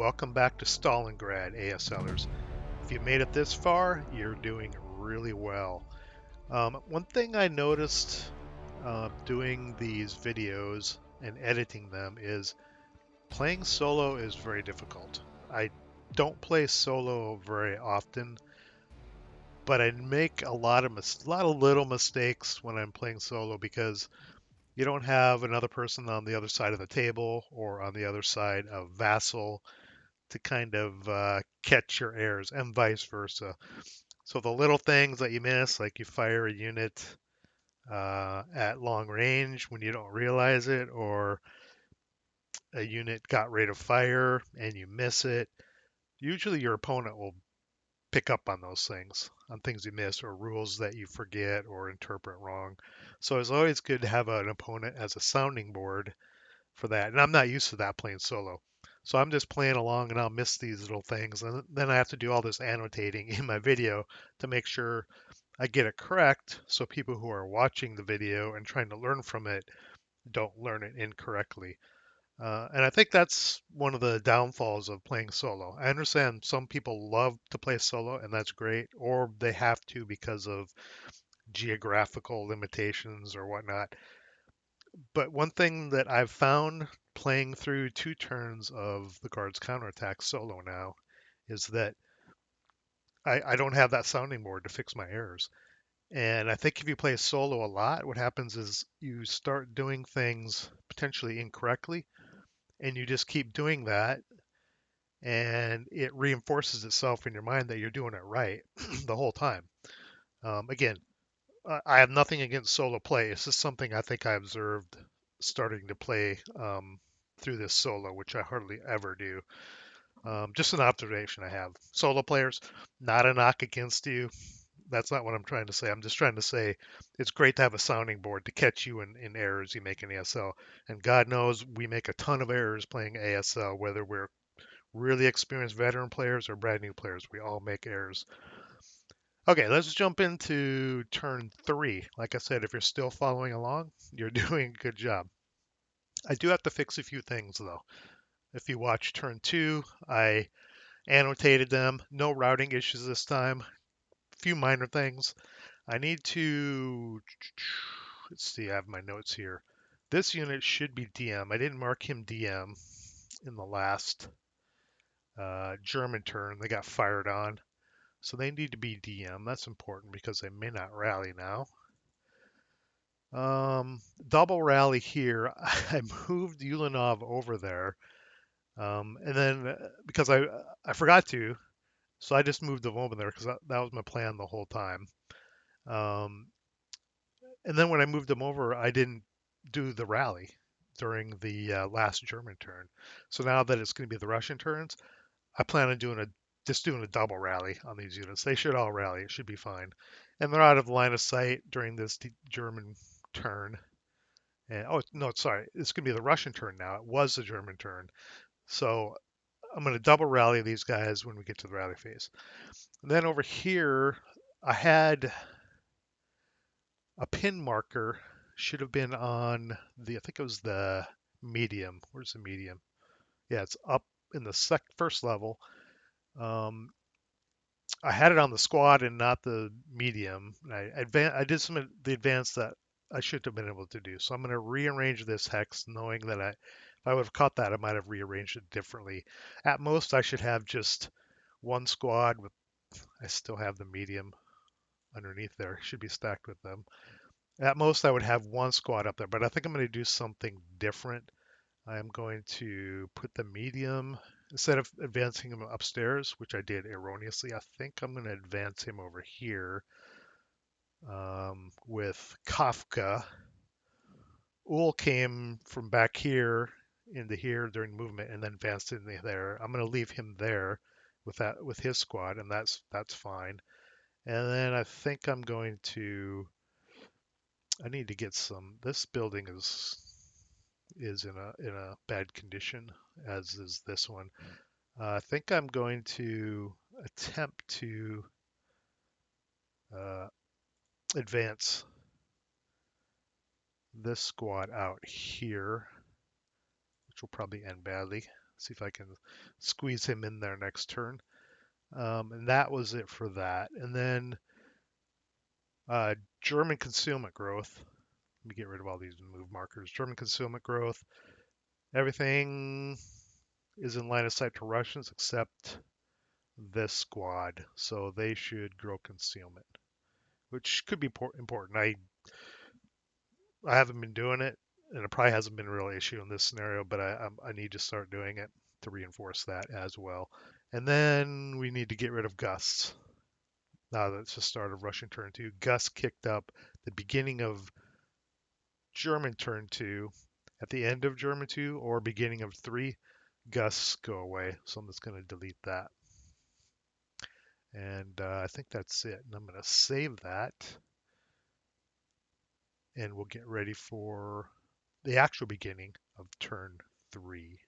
welcome back to Stalingrad, ASLers. If you made it this far, you're doing really well. One thing I noticed doing these videos and editing them is playing solo is very difficult. I don't play solo very often, but I make a lot of little mistakes when I'm playing solo because you don't have another person on the other side of the table or on the other side of vassal to kind of catch your errors and vice versa. So the little things that you miss, like you fire a unit at long range when you don't realize it, or a unit got rate of fire and you miss it, usually your opponent will pick up on those things, on things you miss or rules that you forget or interpret wrong. So it's always good to have an opponent as a sounding board for that. And I'm not used to that playing solo. So I'm just playing along and I'll miss these little things. And then I have to do all this annotating in my video to make sure I get it correct so people who are watching the video and trying to learn from it don't learn it incorrectly. And I think that's one of the downfalls of playing solo. I understand some people love to play solo, and that's great, or they have to because of geographical limitations or whatnot. But one thing that I've found playing through 2 turns of the Guards Counterattack solo now is that I don't have that sounding board to fix my errors. And I think if you play solo a lot, what happens is you start doing things potentially incorrectly, and you just keep doing that, and it reinforces itself in your mind that you're doing it right the whole time. Again, I have nothing against solo play. It's just something I think I observed starting to play through this solo, which I hardly ever do. Just an observation I have. Solo players, not a knock against you. That's not what I'm trying to say. I'm just trying to say it's great to have a sounding board to catch you in errors you make in ASL. And God knows we make a ton of errors playing ASL, whether we're really experienced veteran players or brand new players. We all make errors. Okay, let's jump into turn 3. Like I said, if you're still following along, you're doing a good job. I do have to fix a few things though. If you watch turn 2, I annotated them. No routing issues this time. Few minor things. I need to, let's see, I have my notes here. This unit should be DM. I didn't mark him DM in the last German turn. They got fired on. So they need to be DM. That's important because they may not rally now. Double rally here. I moved Ulanov over there. And then because I forgot to, so I just moved him over there because that was my plan the whole time. Um, and then when I moved him over, I didn't do the rally during the last German turn. So now that it's going to be the Russian turns, I plan on just doing a double rally on these units. They should all rally. It should be fine. And they're out of line of sight during this German turn. And oh no, sorry, it's going to be the Russian turn now. It was the German turn. So I'm going to double rally these guys when we get to the rally phase. And then over here, I had a pin marker. Should have been on I think it was the medium. Where's the medium? Yeah, it's up in the first level. Um, I had it on the squad and not the medium. I did some of the advance that I should have been able to do. So I'm going to rearrange this hex, knowing that if I would have caught that, I might have rearranged it differently. At most, I should have just one squad with. I still have the medium underneath there. Should be stacked with them. At most, I would have one squad up there, but I think I'm going to do something different. I'm going to put the medium, instead of advancing him upstairs, which I did erroneously, I think I'm going to advance him over here with Kafka. Ul came from back here into here during movement and then advanced in there. I'm going to leave him there with his squad, and that's fine. And then I think I'm going to. I need to get some. This building is in a bad condition, as is this one. I think I'm going to attempt to uh, advance this squad out here, which will probably end badly. See if I can squeeze him in there next turn. And that was it for that. And then German concealment growth. Let me get rid of all these move markers. German concealment growth. Everything is in line of sight to Russians except this squad. So they should grow concealment, which could be important. I haven't been doing it, and it probably hasn't been a real issue in this scenario, but I need to start doing it to reinforce that as well. And then we need to get rid of gusts. Now that's the start of Russian turn 2. Gusts kicked up the beginning of German turn 2, at the end of German 2, or beginning of 3. Gusts go away, so I'm just going to delete that. And I think that's it. And I'm going to save that. And we'll get ready for the actual beginning of turn 3.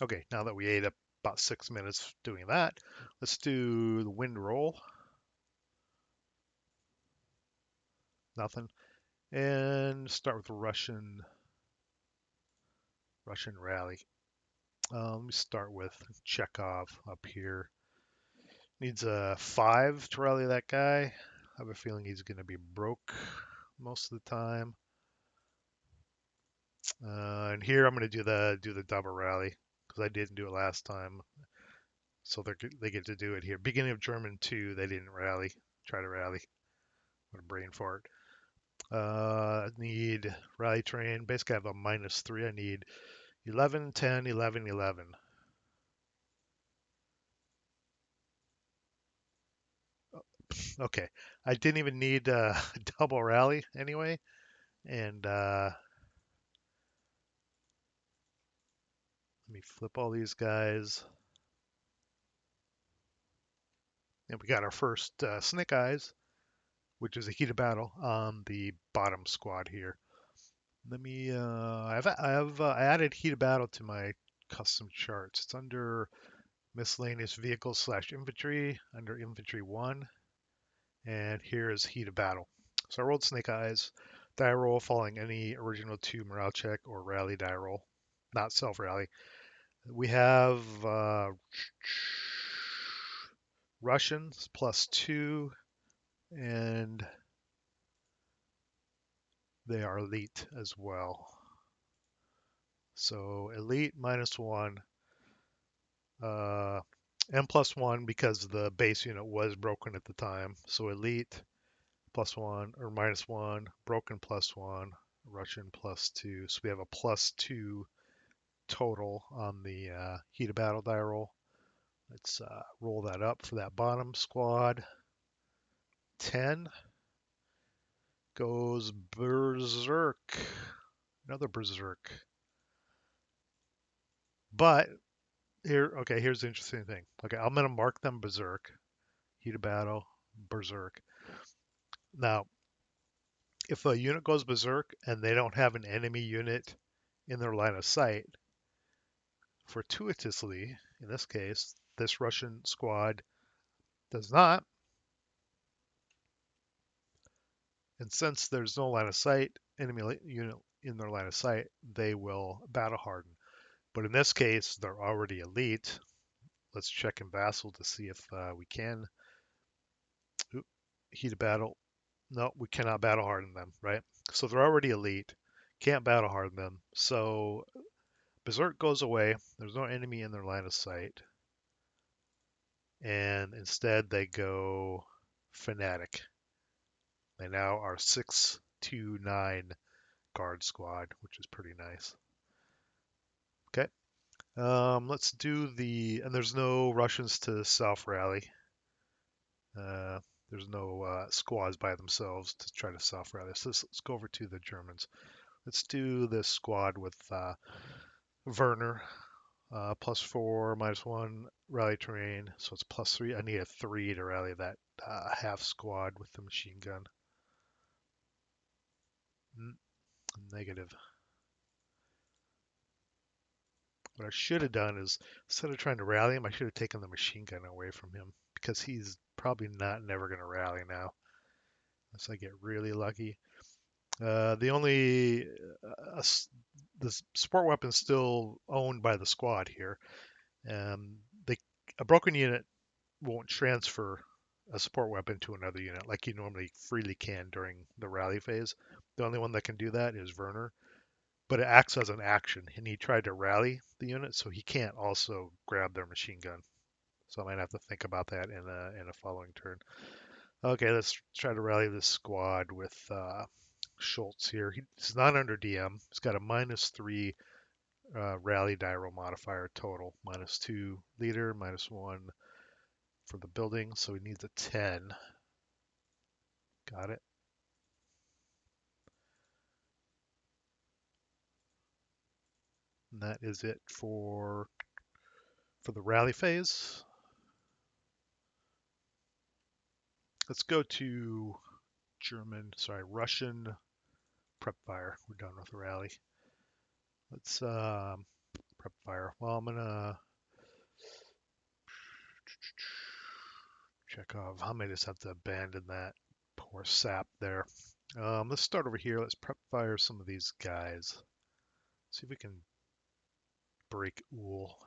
Okay, now that we ate up about 6 minutes doing that, let's do the wind roll. Nothing. And start with the Russian rally. Let me start with Chekhov up here. Needs a 5 to rally that guy. I have a feeling he's going to be broke most of the time. And here I'm going to do the double rally because I didn't do it last time. So they get to do it here. Beginning of German 2, they didn't rally. Try to rally. What a brain fart. I need rally train. Basically, I have a -3. I need 11, 10, 11, 11. Okay, I didn't even need a double rally anyway. And let me flip all these guys. And we got our first Snake Eyes, which is a heated battle on the bottom squad here. Let me. I added heated battle to my custom charts. It's under miscellaneous vehicles / infantry under infantry 1, and here is heated battle. So I rolled Snake Eyes, die roll following any original 2 morale check or rally die roll, not self rally. We have Russians +2, and they are elite as well. So elite -1, and +1 because the base unit was broken at the time. So elite +1 or -1, broken +1, Russian +2. So we have a +2 total on the heated battle die roll. Let's roll that up for that bottom squad. 10 goes Berserk. Another Berserk. But here's the interesting thing. Okay, I'm gonna mark them Berserk. Heated battle, Berserk. Now, if a unit goes Berserk and they don't have an enemy unit in their line of sight, fortuitously, in this case, this Russian squad does not. And since there's no line of sight, enemy unit in their line of sight, they will battle harden. But in this case, they're already elite. Let's check in Vassal to see if we can. Oop, heated battle. No, we cannot battle harden them, right? So they're already elite. Can't battle harden them. So Berserk goes away. There's no enemy in their line of sight. And instead they go Fanatic. They now are 6-9 guard squad, which is pretty nice. Okay. Let's do and there's no Russians to self rally. There's no squads by themselves to try to self rally. So let's go over to the Germans. Let's do this squad with Werner, +4, -1 rally terrain. So it's +3. I need a 3 to rally that half squad with the machine gun. Negative. What I should have done is, instead of trying to rally him, I should have taken the machine gun away from him because he's probably never going to rally now unless I get really lucky. The only the support weapon is still owned by the squad here. They a broken unit won't transfer a support weapon to another unit like you normally freely can during the rally phase. The only one that can do that is Werner, but it acts as an action, and he tried to rally the unit, so he can't also grab their machine gun. So I might have to think about that in a following turn. Okay, let's try to rally this squad with Schultz here. He's not under DM. He's got a -3 rally die roll modifier total, -2 leader, -1 for the building, so he needs a 10. Got it. And that is it for the rally phase. Let's go to Russian prep fire. We're done with the rally. Let's prep fire. Well, I'm gonna check off. I may just have to abandon that poor sap there. Let's start over here. Let's prep fire some of these guys. See if we can break Uhl.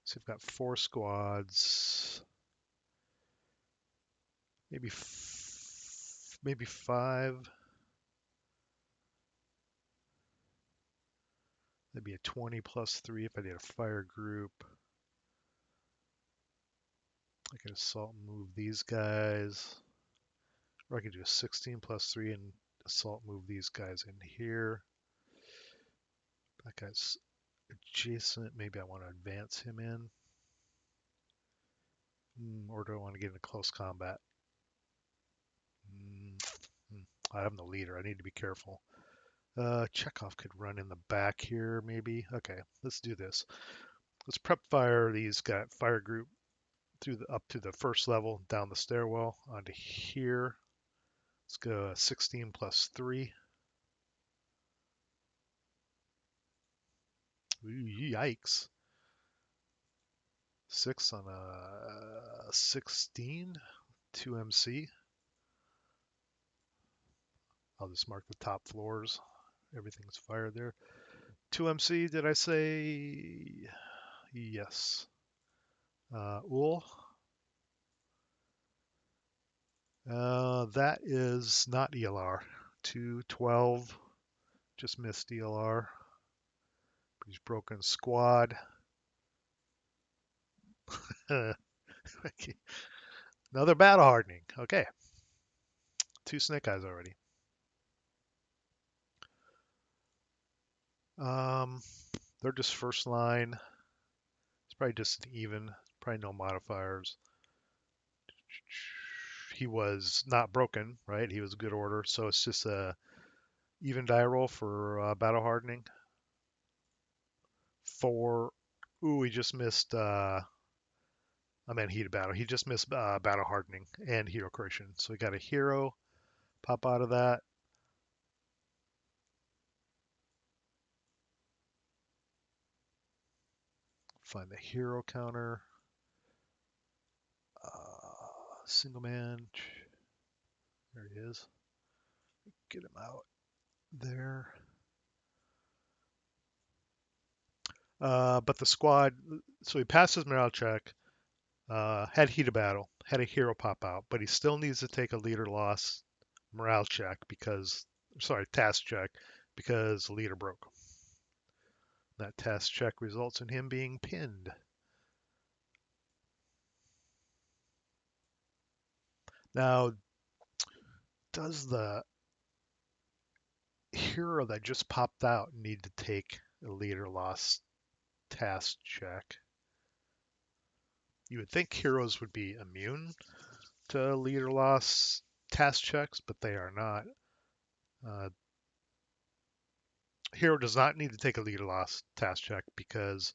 So we've got 4 squads. Maybe 5. That'd be a 20 plus 3 if I did a fire group. I could assault and move these guys. Or I could do a 16 plus 3 and assault move these guys in here. That guy's adjacent. Maybe I want to advance him in. Or do I want to get into close combat? I have no leader. I need to be careful. Chekhov could run in the back here, maybe. Okay, let's do this. Let's prep fire these guys. Fire group up to the first level, down the stairwell onto here. Let's go 16 plus 3. Ooh, yikes. 6 on a 16. 2 MC. I'll just mark the top floors. Everything's fired there. 2 MC, did I say? Yes. Uhl. That is not ELR. 212. Just missed ELR. He's broken squad. Another battle hardening. Okay. 2 snake eyes already. They're just first line. It's probably just an even. Probably no modifiers. He was not broken, right? He was a good order, so it's just a even die roll for battle hardening. 4. Ooh, he just missed. I meant heated battle. He just missed battle hardening and hero creation. So we got a hero pop out of that. Find the hero counter. Single man. There he is. Get him out there. But the squad, so he passed his morale check, had heat of battle, had a hero pop out, but he still needs to take a leader loss morale check task check because the leader broke. That task check results in him being pinned. Now, does the hero that just popped out need to take a leader loss task check? You would think heroes would be immune to leader loss task checks, but they are not. Hero does not need to take a leader loss task check because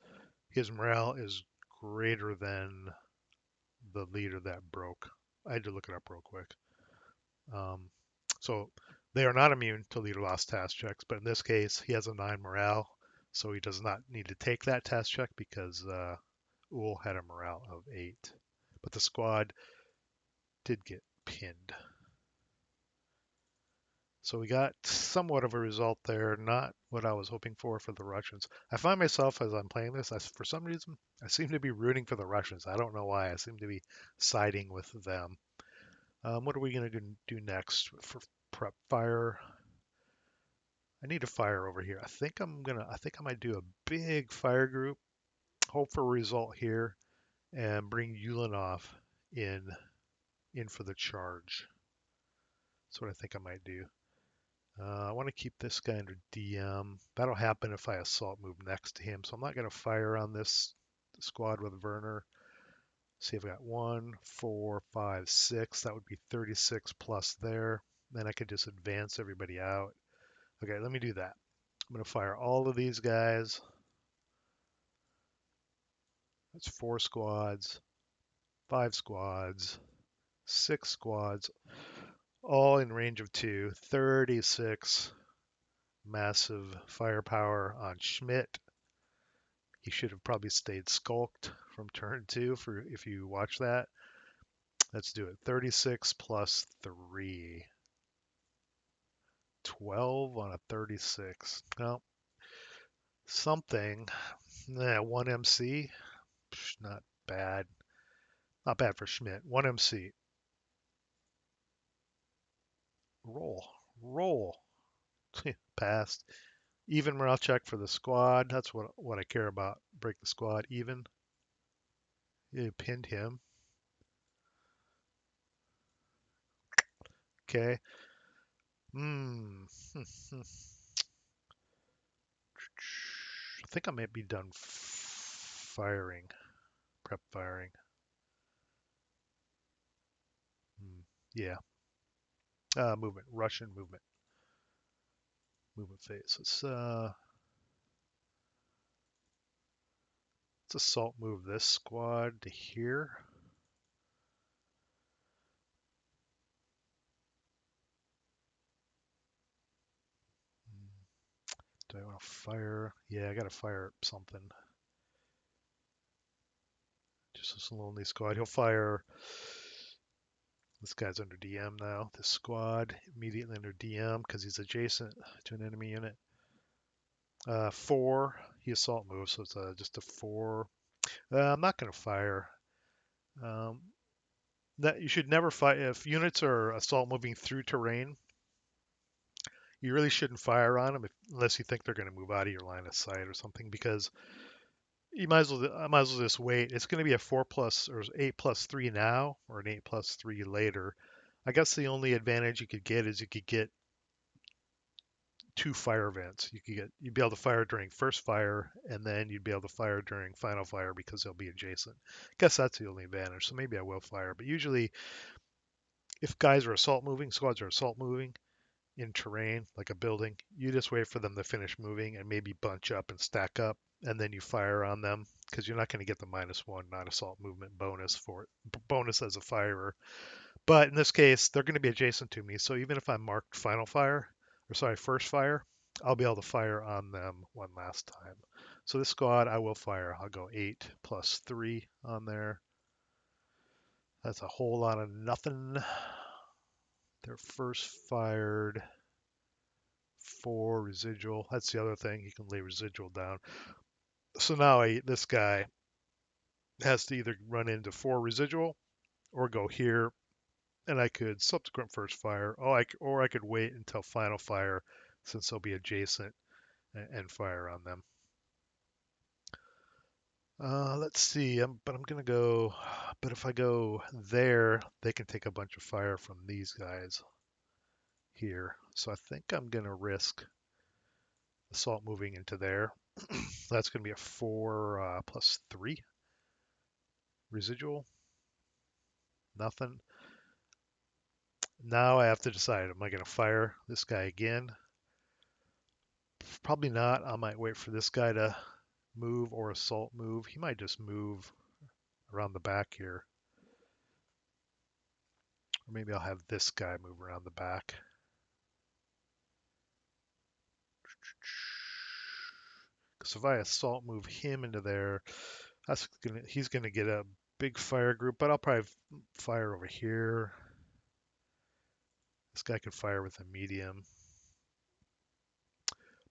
his morale is greater than the leader that broke. I had to look it up real quick. So they are not immune to leader loss task checks, but in this case, he has a 9 morale, so he does not need to take that task check because Uhl had a morale of 8. But the squad did get pinned. So we got somewhat of a result there, not what I was hoping for the Russians. I find myself as I'm playing this, for some reason, I seem to be rooting for the Russians. I don't know why. I seem to be siding with them. What are we going to do next for prep fire? I need a fire over here. I think I might do a big fire group, hope for a result here, and bring Ulanov in in for the charge. That's what I think I might do. I want to keep this guy under DM. That'll happen if I assault move next to him. So I'm not going to fire on this squad with Werner. See, I've got 1, 4, 5, 6. That would be 36 plus there. Then I could just advance everybody out. Okay, let me do that. I'm going to fire all of these guys. That's 4 squads, 5 squads, 6 squads, all in range of 2. 36 massive firepower on Schmidt. He should have probably stayed skulked from turn 2 for if you watch that. Let's do it. 36 plus 3. 12 on a 36. No, something. 1 MC. Not bad. Not bad for Schmidt. 1 MC. Roll. Roll. Passed. Even morale check for the squad. That's what I care about. Break the squad even. You pinned him. Okay. Hmm. I think I might be done firing. Prep firing. Yeah. Movement. Russian movement. Movement phase. Let's assault move this squad to here. Do I want to fire? Yeah, I got to fire something. Just this lonely squad. He'll fire. This guy's under DM now. This squad immediately under DM because he's adjacent to an enemy unit. 4. He assault moves, so it's just a 4. I'm not going to fire. Um, that you should never fire if units are assault moving through terrain. You really shouldn't fire on them unless you think they're going to move out of your line of sight or something, because I might as well just wait. It's going to be a 4 plus or 8 plus 3 now, or an 8 plus 3 later. I guess the only advantage you could get is you could get 2 fire events. You'd be able to fire during first fire, and then you'd be able to fire during final fire because they'll be adjacent. I guess that's the only advantage. So maybe I will fire. But usually, if guys are assault moving, squads are assault moving in terrain like a building, you just wait for them to finish moving and maybe bunch up and stack up, and then you fire on them because you're not going to get the -1 non-assault movement bonus for it, bonus as a firer. But in this case, they're going to be adjacent to me, so even if I'm marked final fire, or sorry, first fire, I'll be able to fire on them one last time. So this squad, I will fire. I'll go 8 plus 3 on there. That's a whole lot of nothing. They're first fired. 4 residual. That's the other thing. You can lay residual down. So now this guy has to either run into 4 residual or go here, and I could subsequent first fire. Or I could wait until final fire, since they'll be adjacent, and fire on them. Let's see. But I'm gonna go. But if I go there, they can take a bunch of fire from these guys here. So I think I'm gonna risk assault moving into there. That's gonna be a 4 plus 3 residual. Nothing. Now I have to decide, am I going to fire this guy again? Probably not. I might wait for this guy to move or assault move. He might just move around the back here. Or maybe I'll have this guy move around the back. Because if I assault move him into there, he's gonna get a big fire group, but I'll probably fire over here. This guy can fire with a medium.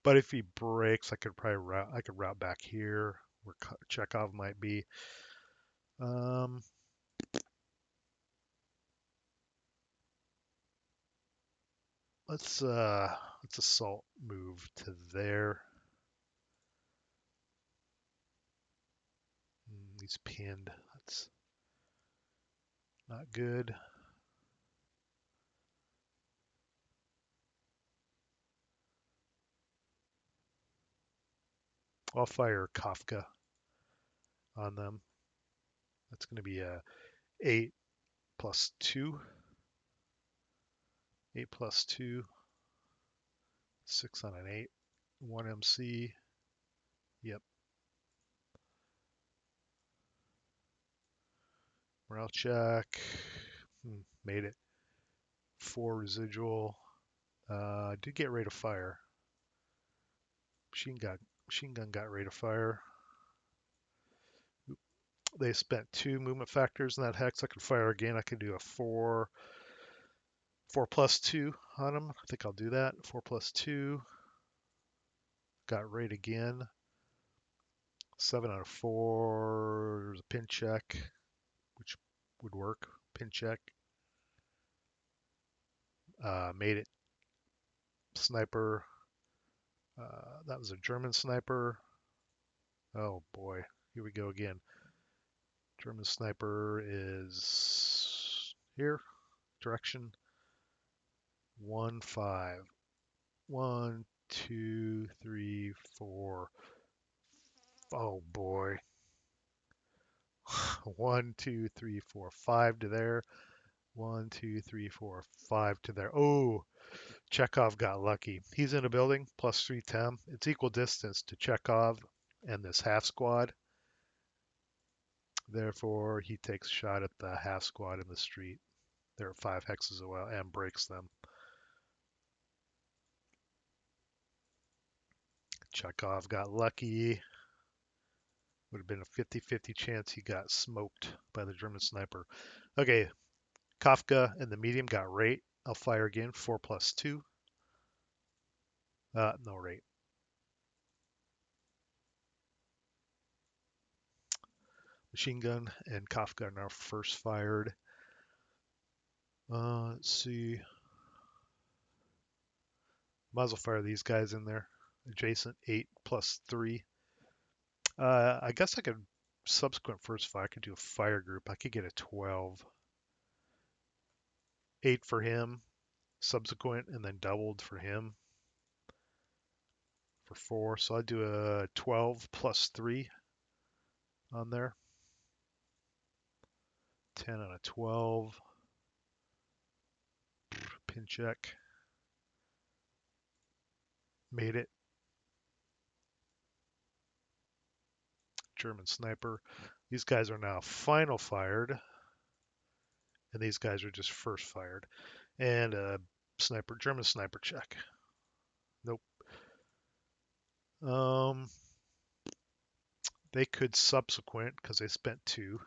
But if he breaks, I could probably route back here where Chekhov might be. Um, let's assault move to there. He's pinned. That's not good. I'll fire Kafka on them. That's going to be a 8 plus 2. 8 plus 2. 6 on an 8. 1 MC. Yep. Morale check. Made it. 4 residual. Did get rate of fire. Machine gun got rate of fire. They spent 2 movement factors in that hex. I could fire again. I could do a 4 plus 2 on them. I think I'll do that. 4 plus 2. Got rate again. 7 out of 4. There's a pin check, which would work. Pin check. Made it. Sniper. That was a German sniper. Oh boy. Here we go again. German sniper is here. Direction 1-5. 1, 2, 3, 4. Oh boy. 1, 2, 3, 4, 5 to there. 1, 2, 3, 4, 5 to there. Oh, Chekhov got lucky. He's in a building, plus 3 temp. It's equal distance to Chekhov and this half squad. Therefore, he takes a shot at the half squad in the street. They're 5 hexes away and breaks them. Chekhov got lucky. Would have been a 50-50 chance he got smoked by the German sniper. Okay, Kafka and the medium got rate. I'll fire again, 4 plus 2. No rate. Machine gun and Kafka are now first fired. Let's see. Might as well fire these guys in there. Adjacent 8 plus 3. I guess I could subsequent first fire. I could do a fire group. I could get a 12. 8 for him, subsequent, and then doubled for him for 4. So I'd do a 12 plus 3 on there. 10 on a 12. Pin check. Made it. German sniper. These guys are now final fired. And these guys are just first fired. And a sniper, German sniper check. Nope. They could subsequent because they spent 2.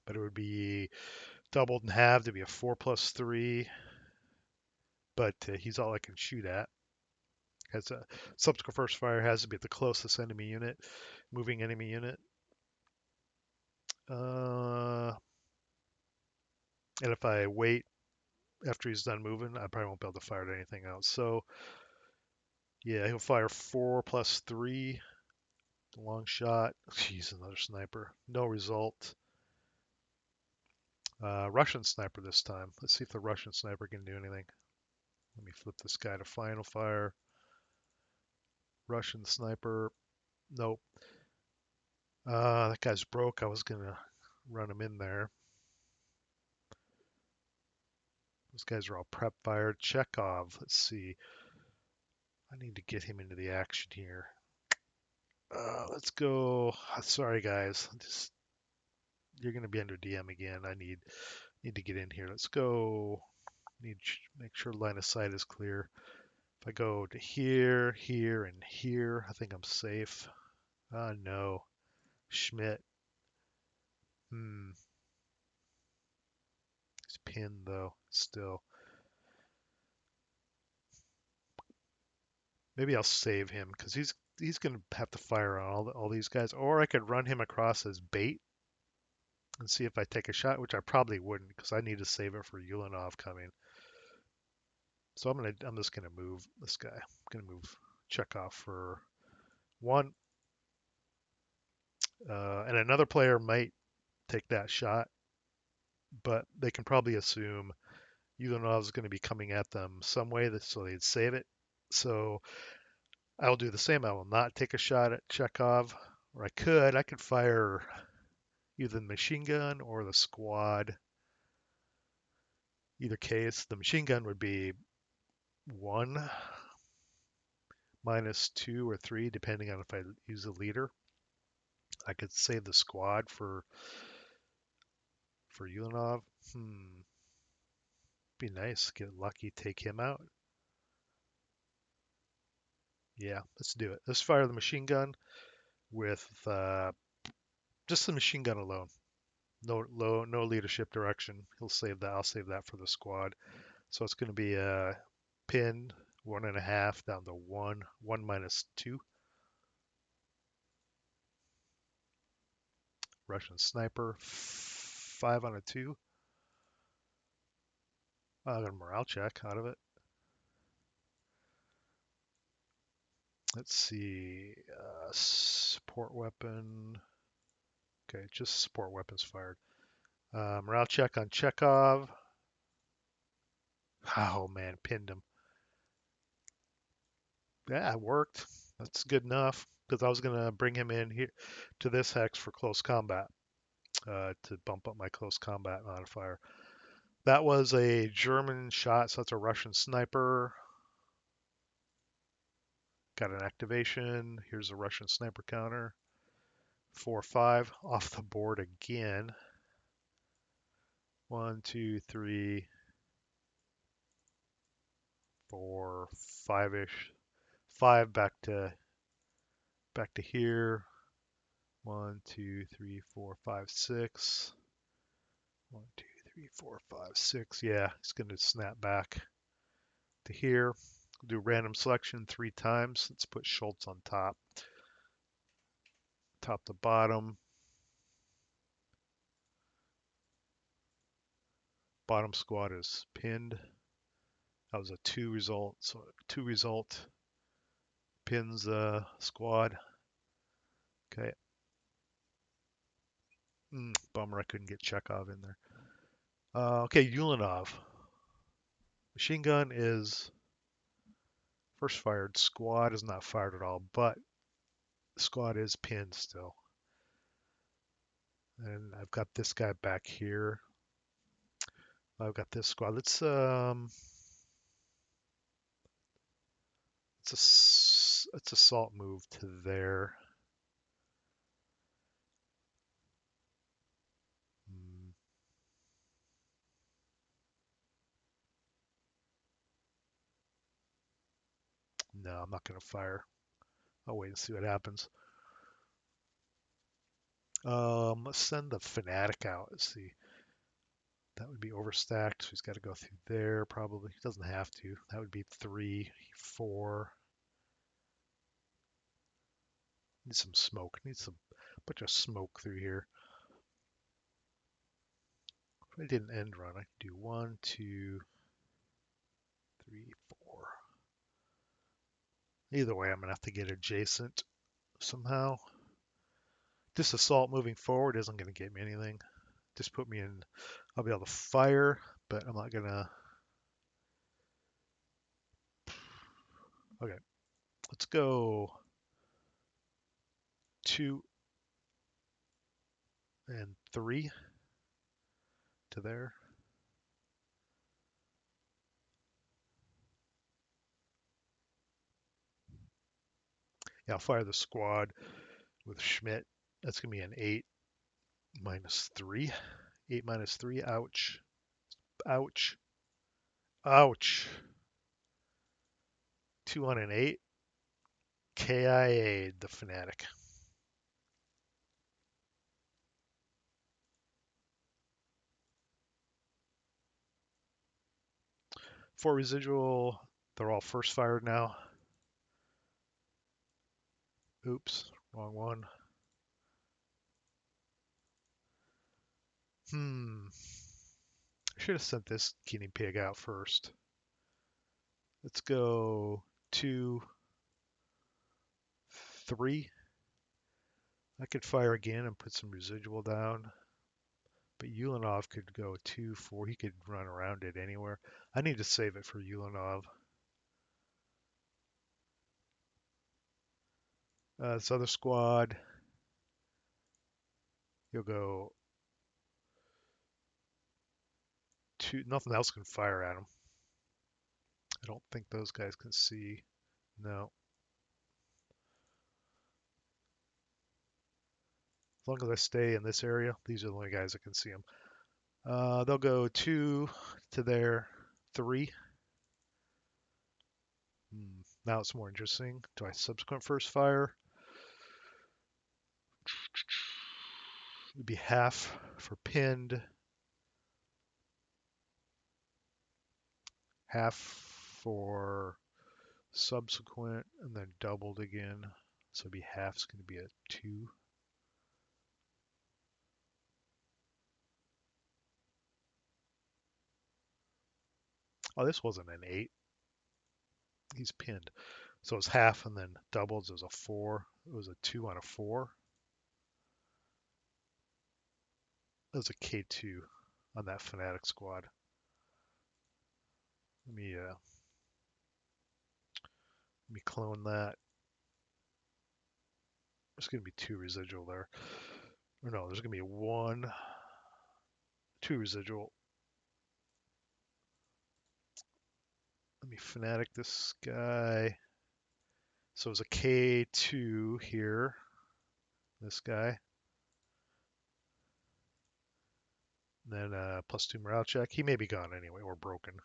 But it would be doubled and halved. It'd be a 4 plus 3. But he's all I can shoot at. Has a subsequent first fire has to be at the closest enemy unit, moving enemy unit. And if I wait after he's done moving, I probably won't be able to fire at anything else. So yeah, he'll fire 4 plus 3. Long shot. Jeez, another sniper. No result. Russian sniper this time. Let's see if the Russian sniper can do anything. Let me flip this guy to final fire. Russian sniper. Nope. That guy's broke. I was gonna run him in there. Those guys are all prep fired. Chekhov. Let's see. I need to get him into the action here. Let's go. Sorry, guys. You're gonna be under DM again. I need to get in here. Let's go. Need to make sure line of sight is clear. If I go to here, here, and here, I think I'm safe. No. Schmidt. pinned though, still. Maybe I'll save him because he's gonna have to fire on all these guys, or I could run him across as bait and see if I take a shot, which I probably wouldn't because I need to save it for Ulanov coming. So I'm just gonna move this guy. I'm gonna move Chekhov for one, and another player might take that shot, but they can probably assume Ulanov is going to be coming at them some way, so they'd save it. So I'll do the same. I will not take a shot at Chekhov, or I could fire either the machine gun or the squad. Either case, the machine gun would be 1, -2 or 3, depending on if I use a leader. I could save the squad for Ulanov. Be nice. Get lucky, take him out. Yeah, let's do it. Let's fire the machine gun with just the machine gun alone. No leadership direction. He'll save that. I'll save that for the squad. So it's going to be a pin 1.5 down to 1, 1 -2. Russian sniper 5 on a 2. I got a morale check out of it. Let's see. Support weapon. Okay, just support weapons fired. Morale check on Chekhov. Oh man, pinned him. Yeah, it worked. That's good enough because I was gonna bring him in here to this hex for close combat to bump up my close combat modifier. That was a German shot, so that's a Russian sniper. Got an activation. Here's a Russian sniper counter. 4-5 off the board again. 1, 2, 3, 4, 5-ish. 5 back to here. 1, 2, 3, 4, 5, 6. 1, 2, 3, 4, 5, 6. Yeah, it's going to snap back to here. We'll do random selection 3 times. Let's put Schultz on top. Top to bottom. Bottom squad is pinned. That was a 2 result. So 2 result pins squad. Okay. Bummer I couldn't get Chekhov in there. Okay, Ulanov. Machine gun is first fired. Squad is not fired at all, but squad is pinned still. And I've got this guy back here. I've got this squad. Let's assault move to there. No, I'm not gonna fire. I'll wait and see what happens. Let's send the fanatic out. Let's see. That would be overstacked, so he's got to go through there probably. He doesn't have to. That would be 3, 4. Need some smoke. Need some bunch of smoke through here. If I did an end run, I could do 1, 2, 3, 4. Either way, I'm gonna have to get adjacent somehow. This assault moving forward isn't gonna get me anything. Just put me in. I'll be able to fire, but I'm not gonna. Okay, let's go 2 and 3 to there. Yeah, I'll fire the squad with Schmidt. That's gonna be an 8 -3. 8 -3. Ouch. Ouch. Ouch. 2 on an 8. KIA'd the fanatic. 4 residual. They're all first fired now. Oops, wrong one. I should have sent this guinea pig out first. Let's go 2, 3. I could fire again and put some residual down. But Ulanov could go 2, 4. He could run around it anywhere. I need to save it for Ulanov. This other squad, you'll go 2. Nothing else can fire at him. I don't think those guys can see. No. As long as I stay in this area, these are the only guys that can see them. They'll go 2 to their 3. Now it's more interesting. Do I subsequent first fire? It would be half for pinned, half for subsequent, and then doubled again. So it'd be half's going to be a 2. Oh, this wasn't an 8. He's pinned. So it's half and then doubles as a 4. It was a 2 on a 4. It was a K2 on that Fnatic squad. Let me clone that. There's going to be 2 residual there. Or no, there's going to be 1, 2 residual. Let me Fnatic this guy. So it's a K2 here. This guy. And then +2 morale check. He may be gone anyway, or broken.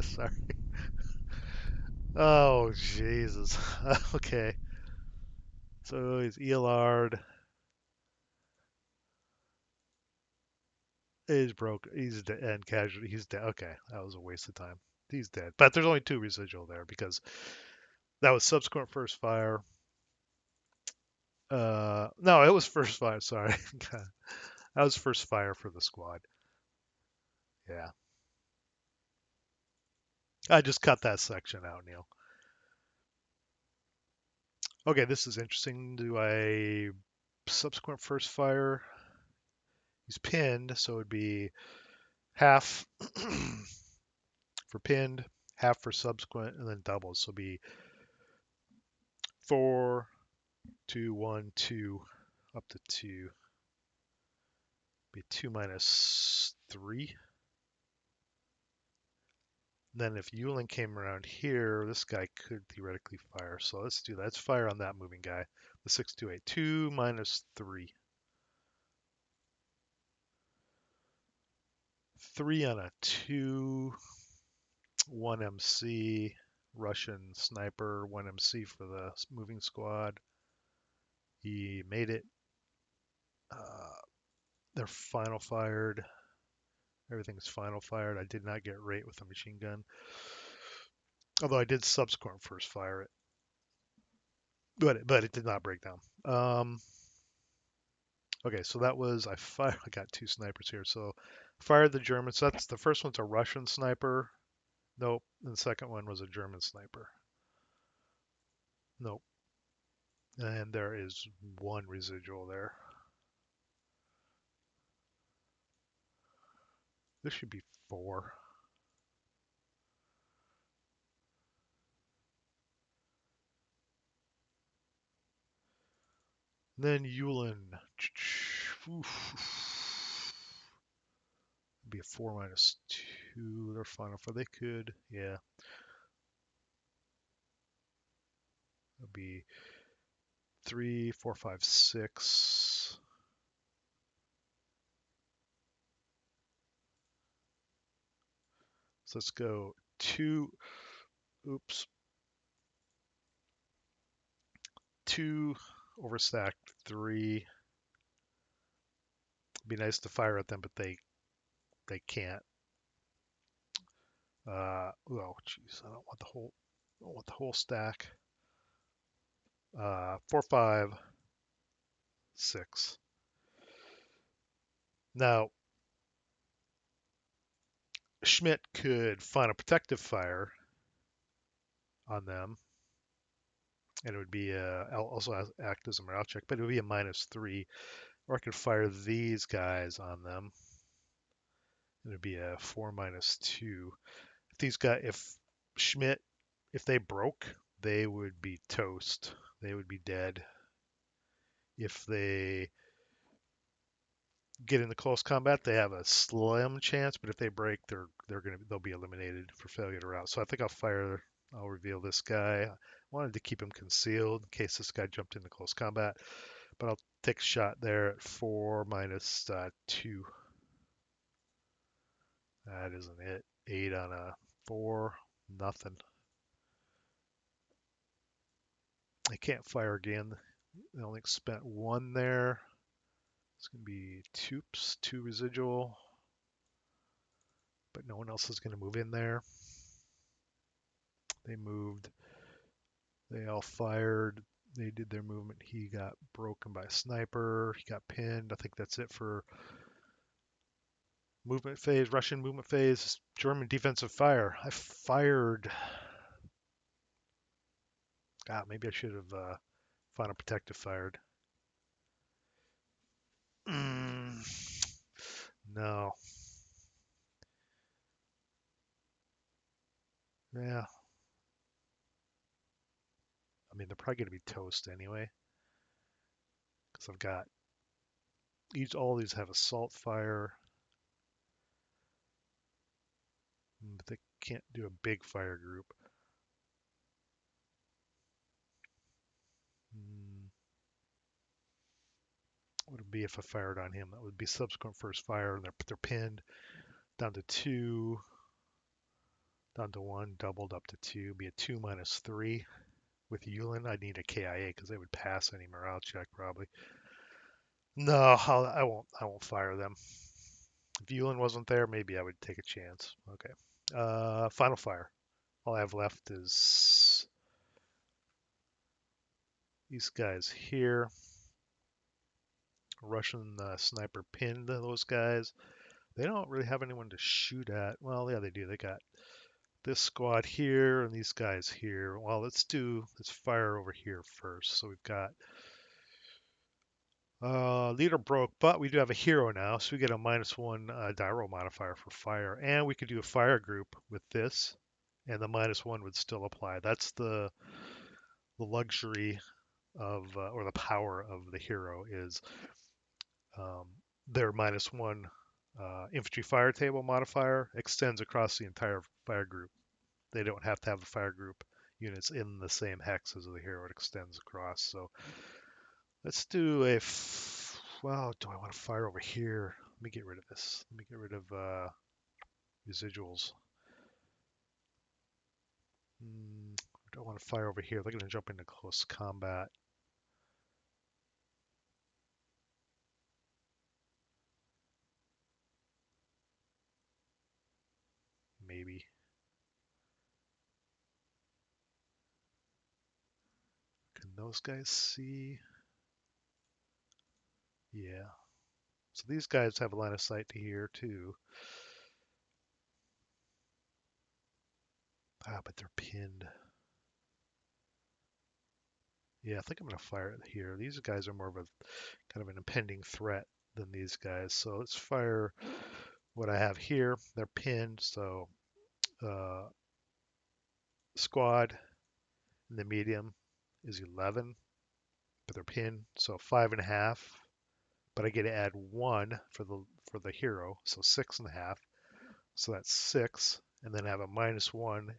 Sorry. Oh, Jesus. Okay. So he's Eilard. He's broke. He's dead. And casualty. He's dead. Okay. That was a waste of time. He's dead. But there's only 2 residual there because that was subsequent first fire. No, it was first fire. Sorry. That was first fire for the squad. Yeah. I just cut that section out, Neil. Okay, this is interesting. Do I subsequent first fire? He's pinned, so it would be half for pinned, half for subsequent, and then doubles. So it'd be 4, 2, 1, 2, up to 2. Be 2 minus 3. Then if Yulin came around here, this guy could theoretically fire. So let's do that. Let's fire on that moving guy. The 628. 2 minus 3. 3 on a 2. 1 MC. Russian sniper. 1 MC for the moving squad. He made it. They're final fired. Everything's final fired. I did not get rate with the machine gun. Although I did subsequent first fire it. But it did not break down. Okay, so that was I got 2 snipers here. So fired the German. So that's the first one's a Russian sniper. Nope. And the second one was a German sniper. Nope. And there is 1 residual there. This should be 4. Then Yulin. Be a 4 minus 2. They're final for. They could. Yeah. It'll be 3, 4, 5, 6. So let's go 2. Oops. 2 overstacked 3. It'd be nice to fire at them, but they can't. Oh, jeez, I don't want the whole stack. 4, 5, 6. Now, Schmidt could find a protective fire on them, and it would be also act as a morale check, but it would be a -3. Or I could fire these guys on them, and it'd be a 4 -2. If Schmidt, if they broke, they would be toast. They would be dead. If they get into close combat, they have a slim chance, but if they break, they'll be eliminated for failure to rout. So I think I'll reveal this guy. I wanted to keep him concealed in case this guy jumped into close combat, but I'll take a shot there at 4 -2. That isn't it. 8 on a 4, nothing. I can't fire again. I only spent 1 there. It's going to be 2 residual, but no one else is going to move in there. They moved. They all fired. They did their movement. He got broken by a sniper. He got pinned. I think that's it for movement phase, Russian movement phase, German defensive fire. I fired. God, maybe I should have final protective fired. No. Yeah. I mean, they're probably going to be toast anyway. Because I've got all these have assault fire. But they can't do a big fire group. What would it be if I fired on him? That would be subsequent first fire, and they're pinned down to 2, down to 1, doubled up to 2. Be a 2 -3. With Yulin, I'd need a KIA because they would pass any morale check probably. No, I won't. I won't fire them. If Yulin wasn't there, maybe I would take a chance. Okay. Final fire. All I have left is these guys here. Russian sniper pinned those guys. They don't really have anyone to shoot at. Well, yeah, they do. They got this squad here and these guys here. Well, let's fire over here first. So we've got leader broke, but we do have a hero now, so we get a -1 die roll modifier for fire, and we could do a fire group with this, and the -1 would still apply. That's the luxury of or the power of the hero is their -1 infantry fire table modifier extends across the entire fire group. They don't have to have the fire group units in the same hex as the hero. It extends across. So let's do well, do I want to fire over here? Let me get rid of this. Let me get rid of residuals. I don't want to fire over here. They're going to jump into close combat. Maybe. Can those guys see? Yeah. So these guys have a line of sight to here too. But they're pinned. Yeah, I think I'm going to fire it here. These guys are more of a kind of an impending threat than these guys. So let's fire what I have here. They're pinned, so squad in the medium is 11, but they're pinned, so 5.5. But I get to add 1 for the hero, so 6.5. So that's 6, and then I have a -1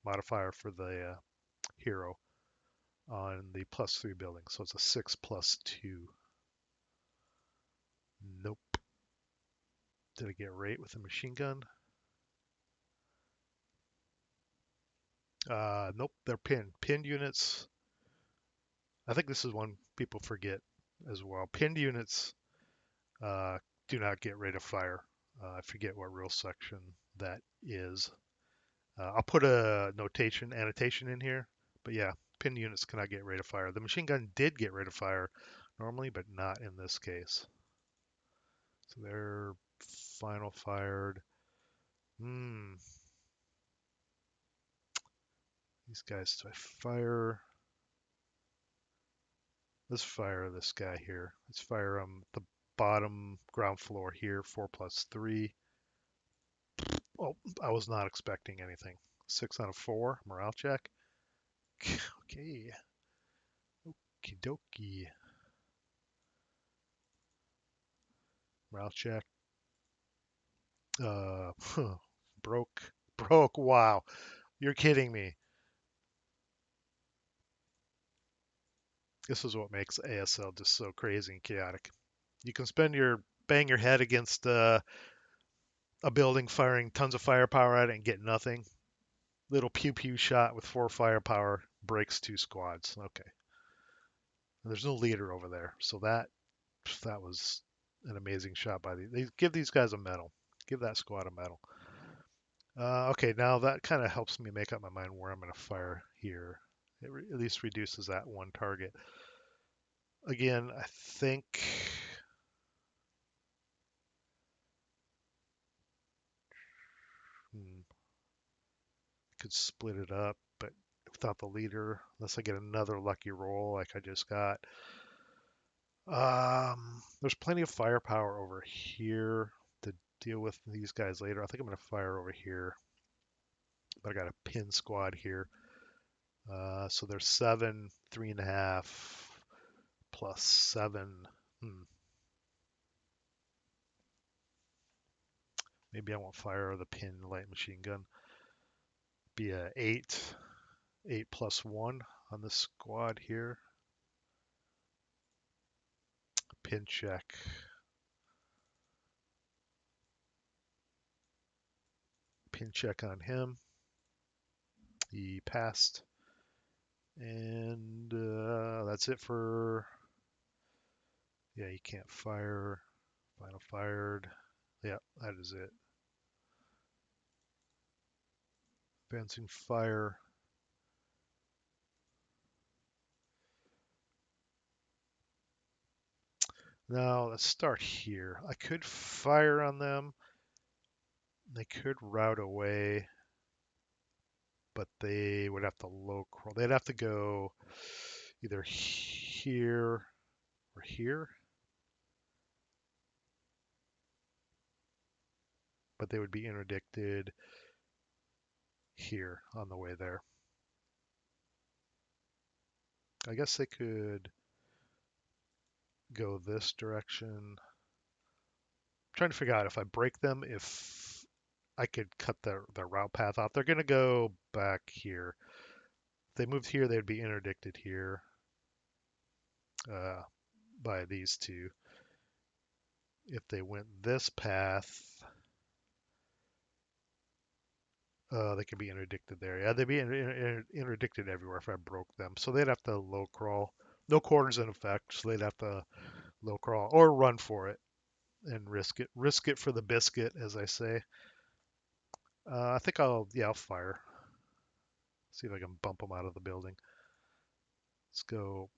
modifier for the hero on the +3 building, so it's a 6 + 2. Nope. Did I get right with the machine gun? Nope, they're pinned. Pinned units. I think this is one people forget as well. Pinned units do not get rate of fire. I forget what rule section that is. I'll put a annotation in here. But yeah, pin units cannot get rate of fire. The machine gun did get rate of fire normally, but not in this case. So they're final fired. These guys, do I fire? Let's fire this guy here. Let's fire the bottom ground floor here, 4+3. Oh, I was not expecting anything. 6 out of 4, morale check. Okay, okie dokie. Morale check. Uh, broke. Wow, you're kidding me. This is what makes ASL just so crazy and chaotic. You can bang your head against a building, firing tons of firepower at it and get nothing. Little pew pew shot with 4 firepower breaks 2 squads. Okay. And there's no leader over there, so that was an amazing shot by they give these guys a medal. Give that squad a medal. Okay, now that kind of helps me make up my mind where I'm going to fire here. It at least reduces that one target. Again, I think could split it up, but without the leader, unless I get another lucky roll like I just got. There's plenty of firepower over here to deal with these guys later. I think I'm going to fire over here, but I got a pin squad here. So there's 7, 3.5, plus 7. Maybe I won't fire the pin light machine gun. Be a 8 plus 1 on this squad here. Pin check. Pin check on him. He passed. And that's it for. Yeah, you can't fire. Final fired. Yeah, that is it. Advancing fire. Now let's start here. I could fire on them. They could route away, but they would have to low crawl. They'd have to go either here or here, but they would be interdicted here on the way there. I guess they could go this direction. I'm trying to figure out if I break them, if I could cut their route path off. They're going to go back here. If they moved here, they'd be interdicted here by these two. If they went this path, they could be interdicted there. Yeah, they'd be interdicted everywhere if I broke them. So they'd have to low crawl. No quarters in effect, so they'd have to low crawl or run for it and risk it. Risk it for the biscuit, as I say. I think I'll fire. See if I can bump them out of the building. Let's go.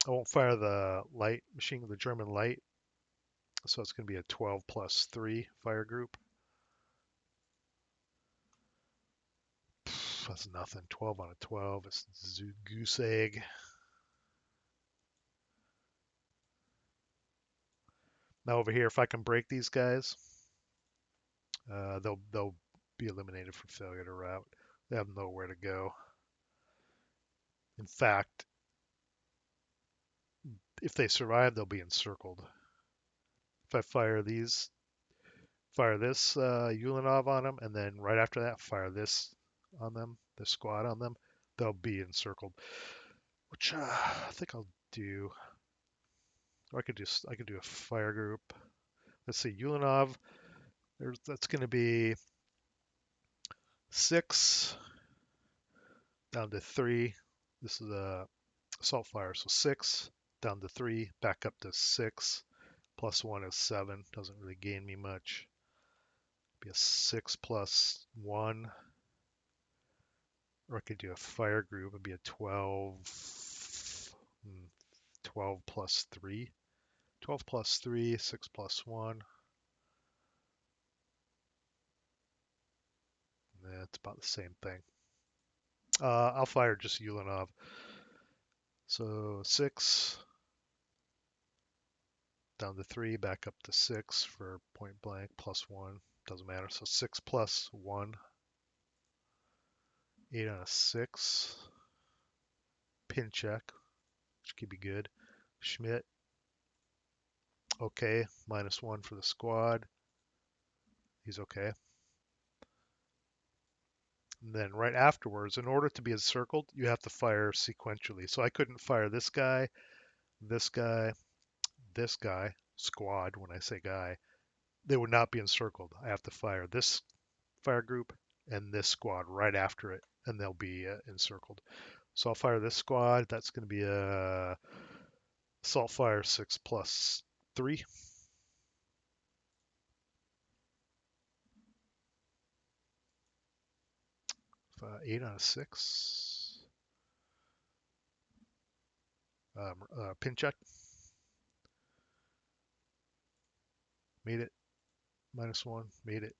I won't fire the light machine, the German light. So it's going to be a 12 plus 3 fire group. That's nothing. 12 on a 12. It's goose egg. Now over here, if I can break these guys, they'll be eliminated for failure to route. They have nowhere to go. In fact, if they survive, they'll be encircled. If I fire this Ulanov on them, and then right after that, fire this on them, the squad on them, they'll be encircled. Which I think I'll do. Or I could do a fire group. Let's see, Ulanov. That's going to be 6 down to 3. This is a assault fire, so 6 down to 3, back up to 6. +1 is 7. Doesn't really gain me much. Be a 6 plus 1. Or I could do a fire group. It'd be a 12. 12 plus 3. 12 plus 3, 6 plus 1. It's about the same thing. I'll fire just Ulanov. So 6 down to 3, back up to 6 for point blank, +1. Doesn't matter. So 6 plus 1. 8 on a 6. Pin check, which could be good. Schmidt, okay. -1 for the squad. He's okay. And then right afterwards, in order to be encircled, you have to fire sequentially. So I couldn't fire this guy, this guy, this guy, squad. When I say guy, they would not be encircled. I have to fire this fire group and this squad right after it, and they'll be encircled. So I'll fire this squad. That's going to be a assault fire 6 plus 3. 8 on a 6. Pin check. Made it. -1. Made it.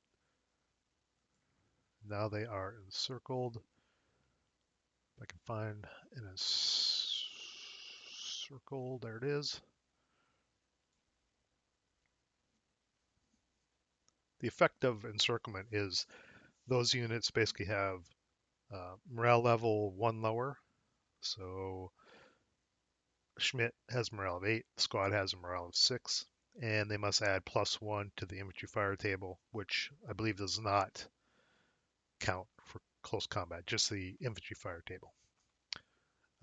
Now they are encircled. If I can find an encircle. There it is. The effect of encirclement is those units basically have morale level 1 lower. So Schmidt has morale of 8, the squad has a morale of 6, and they must add +1 to the infantry fire table, which I believe does not count for close combat, just the infantry fire table.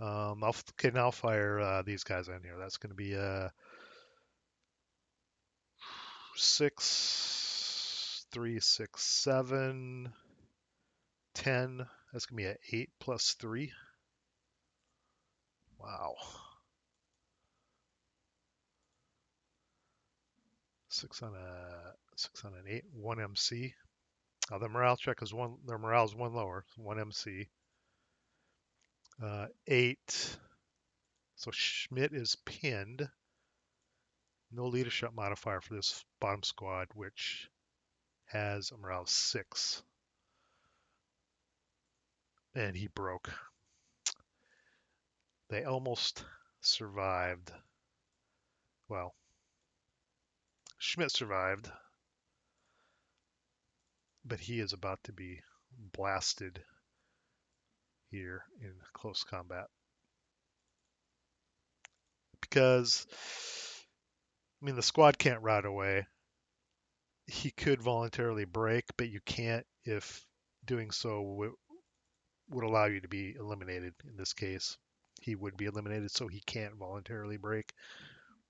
Okay, now I'll fire these guys in here. That's going to be a 6, 3, 6, 7, 10. That's going to be an 8 plus 3. Wow. 6 on an 8, 1 MC. The morale check is one. Their morale is 1 lower, 1 MC. 8. So Schmidt is pinned. No leadership modifier for this bottom squad, which has a morale of 6. And he broke. They almost survived. Well, Schmidt survived, but he is about to be blasted here in close combat. Because, I mean, the squad can't ride away. He could voluntarily break, but you can't if doing so would allow you to be eliminated. In this case, he would be eliminated, so he can't voluntarily break.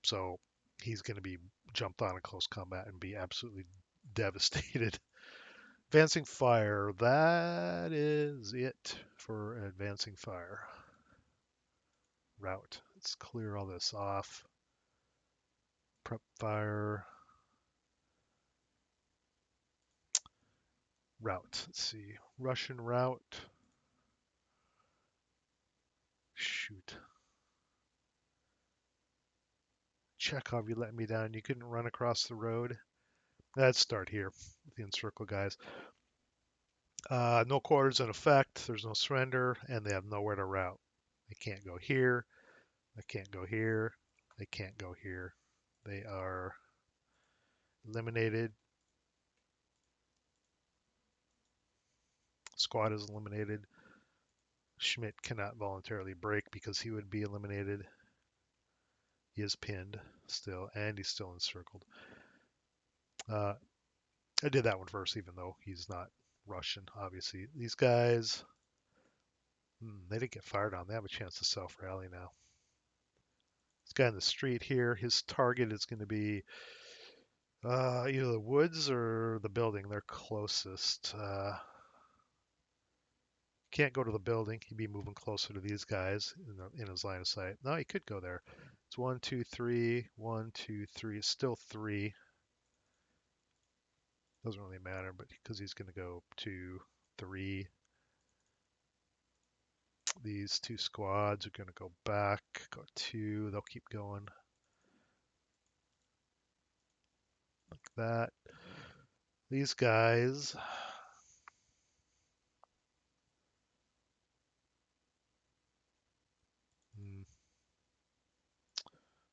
So he's going to be jumped on in close combat and be absolutely devastated. Advancing fire, that is it for advancing fire. Route, let's clear all this off. Prep fire. Route, let's see, Russian route. Shoot. Chekhov, you let me down. You couldn't run across the road. Let's start here with the encircle guys. No quarters in effect. There's no surrender, and they have nowhere to route. They can't go here. They can't go here. They can't go here. They are eliminated. Squad is eliminated. Schmidt cannot voluntarily break because he would be eliminated. He is pinned still, and he's still encircled. I did that one first, even though he's not Russian, obviously. These guys, they didn't get fired on. They have a chance to self-rally now. This guy in the street here, his target is going to be either the woods or the building. They're closest. Can't go to the building. He'd be moving closer to these guys in his line of sight. No, he could go there. It's 1, 2, 3. 1, 2, 3. It's still 3. Doesn't really matter, but because he's going to go 2, 3. These two squads are going to go back, go 2. They'll keep going like that. These guys.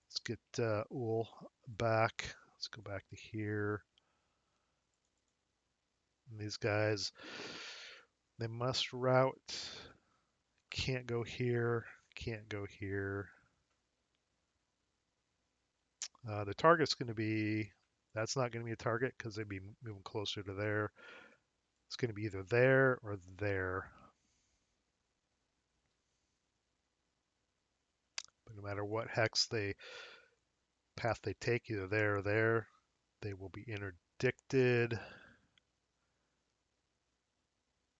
Let's get Ool back. Let's go back to here. And these guys, they must route. Can't go here. Can't go here. The target's going to be, that's not going to be a target because they'd be moving closer to there. It's going to be either there or there. But no matter what hex path they take, either there or there, they will be interdicted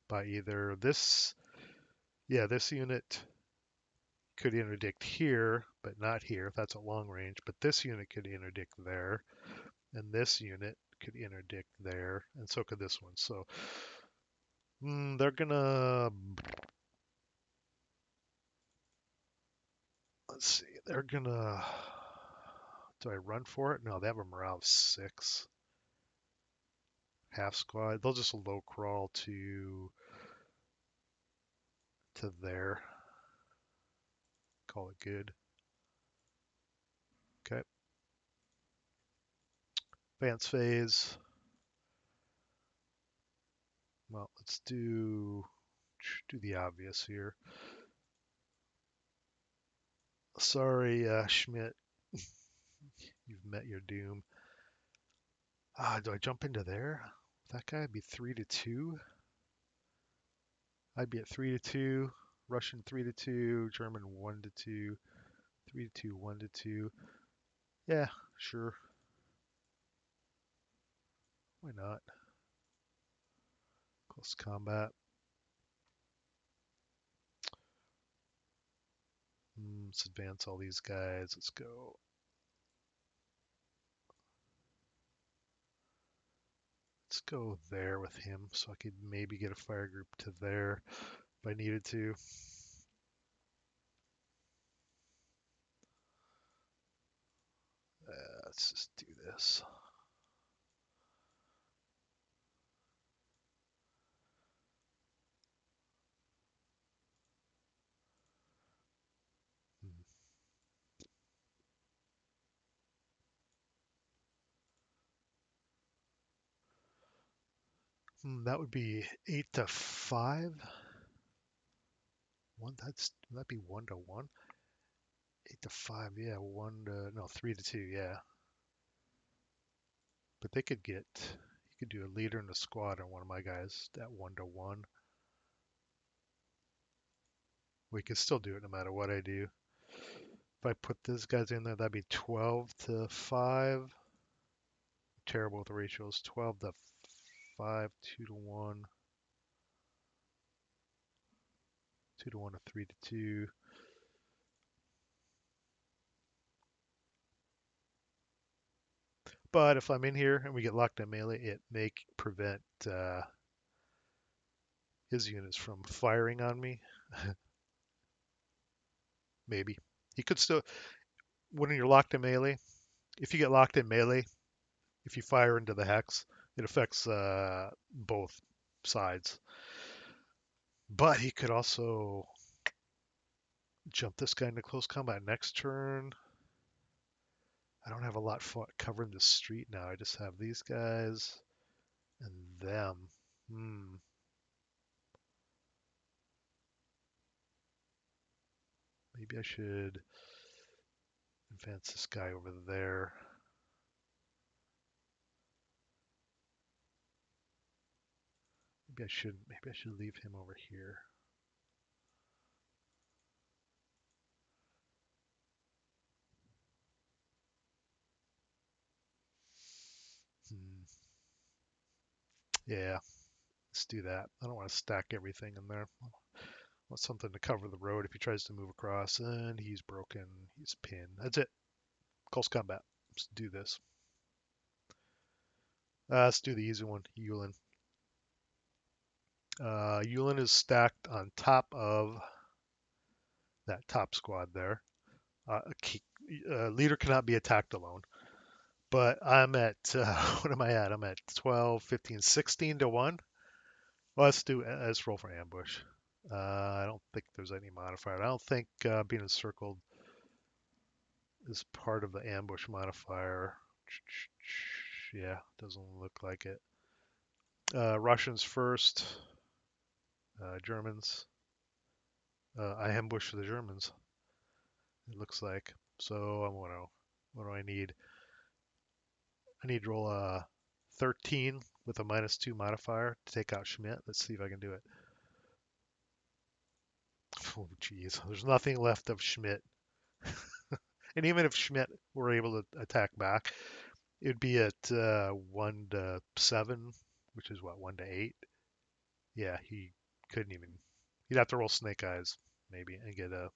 by either this, yeah, this unit could interdict here, but not here if that's a long range. But this unit could interdict there, and this unit could interdict there, and so could this one. So they're gonna, let's see, they're gonna, do I run for it? No, they have a morale of 6. Half squad. They'll just low crawl to there. Call it good. Okay. Advance phase. Well, let's do the obvious here. Sorry, Schmidt. You've met your doom. Do I jump into there? That guy would be 3 to 2. I'd be at 3 to 2. Russian 3 to 2. German 1 to 2. 3 to 2. 1 to 2. Yeah, sure. Why not? Close combat. Let's advance all these guys. Let's go. Let's go there with him so I could maybe get a fire group to there if I needed to. Let's just do this. That would be 8 to 5. Would that be 1 to 1? 8 to 5, yeah. 1 to, no, 3 to 2, yeah. But they could get, you could do a leader and a squad on one of my guys at 1 to 1. We could still do it no matter what I do. If I put these guys in there, that'd be 12 to 5. Terrible with the ratios. 12 to 5, 2 to 1. 2 to 1 to 3 to 2. But if I'm in here and we get locked in melee, it may prevent his units from firing on me. Maybe. He could still, when you're locked in melee, if you get locked in melee, if you fire into the hex, it affects both sides. But he could also jump this guy into close combat next turn. I don't have a lot covering the street now. I just have these guys and them. Maybe I should advance this guy over there. Maybe I shouldn't. Maybe I should leave him over here. Yeah. Let's do that. I don't want to stack everything in there. I want something to cover the road if he tries to move across. And he's broken. He's pinned. That's it. Close combat. Let's do this. Let's do the easy one. Yulin. Yulin is stacked on top of that top squad there. Leader cannot be attacked alone. But I'm at, what am I at? I'm at 12, 15, 16 to 1. Well, let's roll for ambush. I don't think there's any modifier. I don't think being encircled is part of the ambush modifier. Yeah, doesn't look like it. Russians first. Germans. I ambush the Germans. It looks like. So what do I need? I need to roll a 13 with a -2 modifier to take out Schmidt. Let's see if I can do it. Oh, geez. There's nothing left of Schmidt. And even if Schmidt were able to attack back, it'd be at 1 to 7, which is what, 1 to 8? Yeah, he couldn't even. He'd have to roll Snake Eyes, maybe, and get a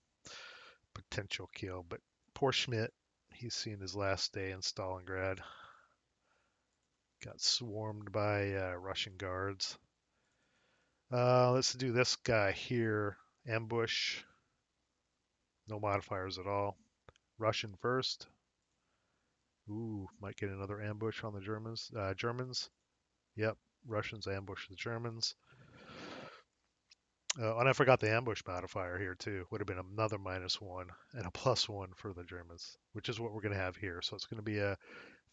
potential kill. But poor Schmidt, he's seen his last day in Stalingrad. Got swarmed by Russian guards. Let's do this guy here. Ambush. No modifiers at all. Russian first. Ooh, might get another ambush on the Germans. Germans. Yep, Russians ambush the Germans. And I forgot the ambush modifier here too. Would have been another -1 and a +1 for the Germans, which is what we're going to have here. So it's going to be a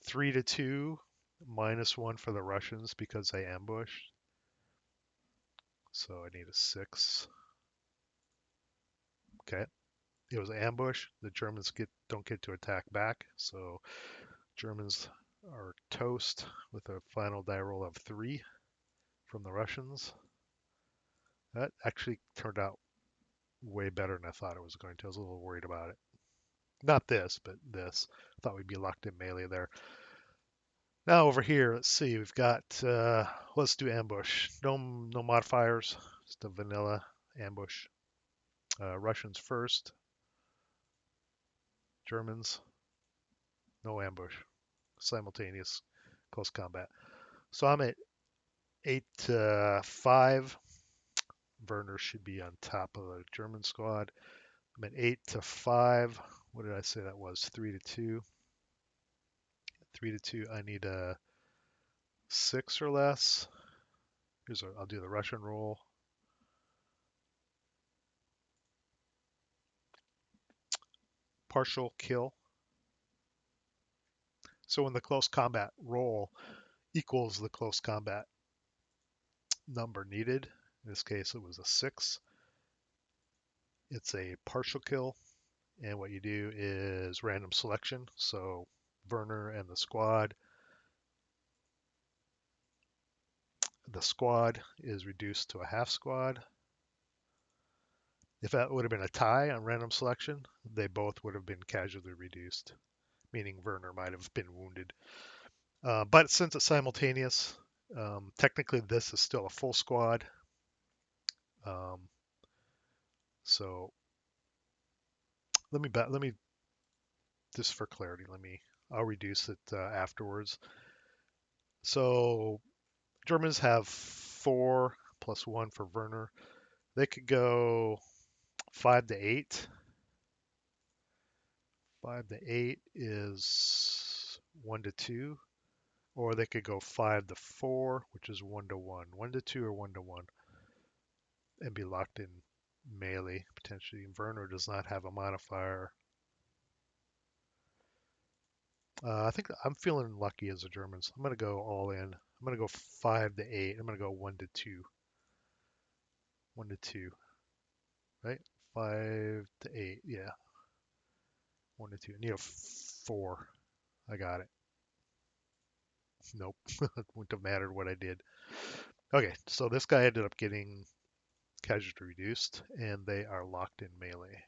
3 to 2, -1 for the Russians because they ambushed. So I need a 6. Okay. It was an ambush. The Germans don't get to attack back. So Germans are toast with a final die roll of 3 from the Russians. That actually turned out way better than I thought it was going to. I was a little worried about it. Not this, but this. I thought we'd be locked in melee there. Now over here, let's see. We've got, let's do ambush. No modifiers. Just a vanilla ambush. Russians first. Germans. No ambush. Simultaneous close combat. So I'm at 8 to 5. Werner should be on top of the German squad. I'm at 8 to 5. What did I say that was? 3 to 2. 3 to 2. I need a 6 or less. I'll do the Russian roll. Partial kill. So when the close combat roll equals the close combat number needed, in this case it was a 6, it's a partial kill. And what you do is random selection. So Werner and the squad is reduced to a half squad. If that would have been a tie on random selection, they both would have been casualty reduced, meaning Werner might have been wounded. But since it's simultaneous, technically this is still a full squad. So let me just for clarity, I'll reduce it afterwards. So Germans have 4 plus 1 for Werner. They could go 5 to 8. 5 to 8 is 1 to 2. Or they could go 5 to 4, which is 1 to 1. 1 to 2 or 1 to 1. And be locked in melee, potentially. Werner does not have a modifier. I think I'm feeling lucky as the Germans. I'm going to go all in. I'm going to go 5 to 8. I'm going to go 1 to 2. 1 to 2. Right? 5 to 8. Yeah. 1 to 2. I need a 4. I got it. Nope. It wouldn't have mattered what I did. Okay, so this guy ended up getting casualty reduced, and they are locked in melee.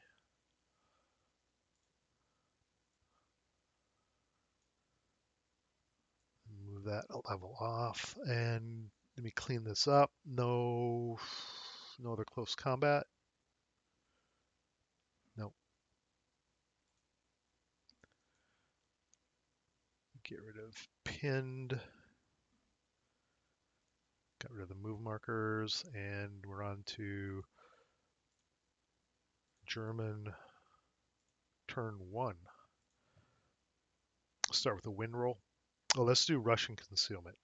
Move that a level off, and Let me clean this up. No, no other close combat. Nope. Get rid of pinned. Got rid of the move markers, and we're on to German turn 1. Start with a wind roll. Oh, let's do Russian concealment.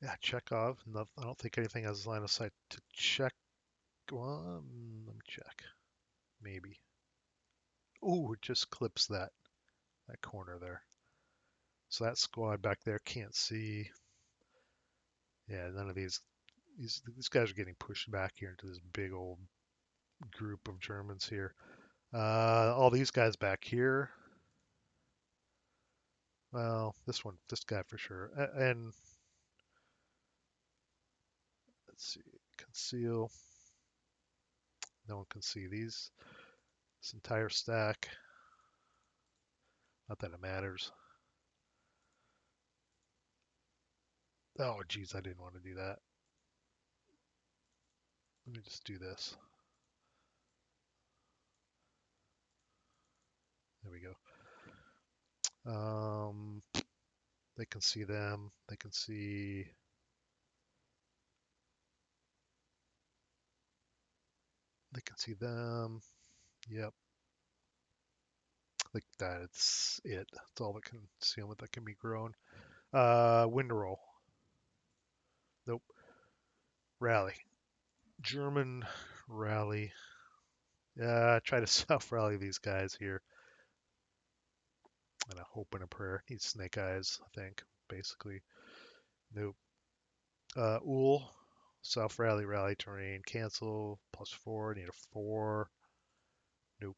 Yeah, Chekhov. No, I don't think anything has line of sight to check. Well, let me check. Maybe. Ooh, it just clips that corner there. So that squad back there can't see. Yeah, none of these guys are getting pushed back here into this big old group of Germans here. All these guys back here. Well, this guy for sure. And let's see, conceal. No one can see these. This entire stack. Not that it matters. Oh, geez, I didn't want to do that. Let me just do this. There we go. They can see them. They can see. They can see them. Yep. Like that's it. That's all that concealment that can be grown. Wind roll. Nope. Rally. German rally. Yeah, try to self rally these guys here. And a hope and a prayer. Need snake eyes, I think, basically. Nope. Ool. Self rally, rally terrain. Cancel. +4. Need a 4. Nope.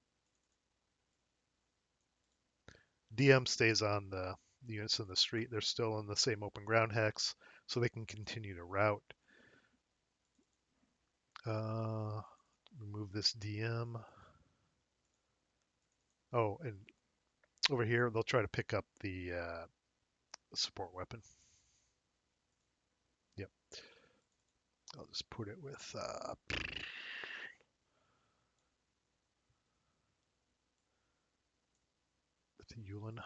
DM stays on the units in the street. They're still in the same open ground hex, so they can continue to route. Remove this DM. Oh, and over here, they'll try to pick up the support weapon. Yep. I'll just put it with Yulin.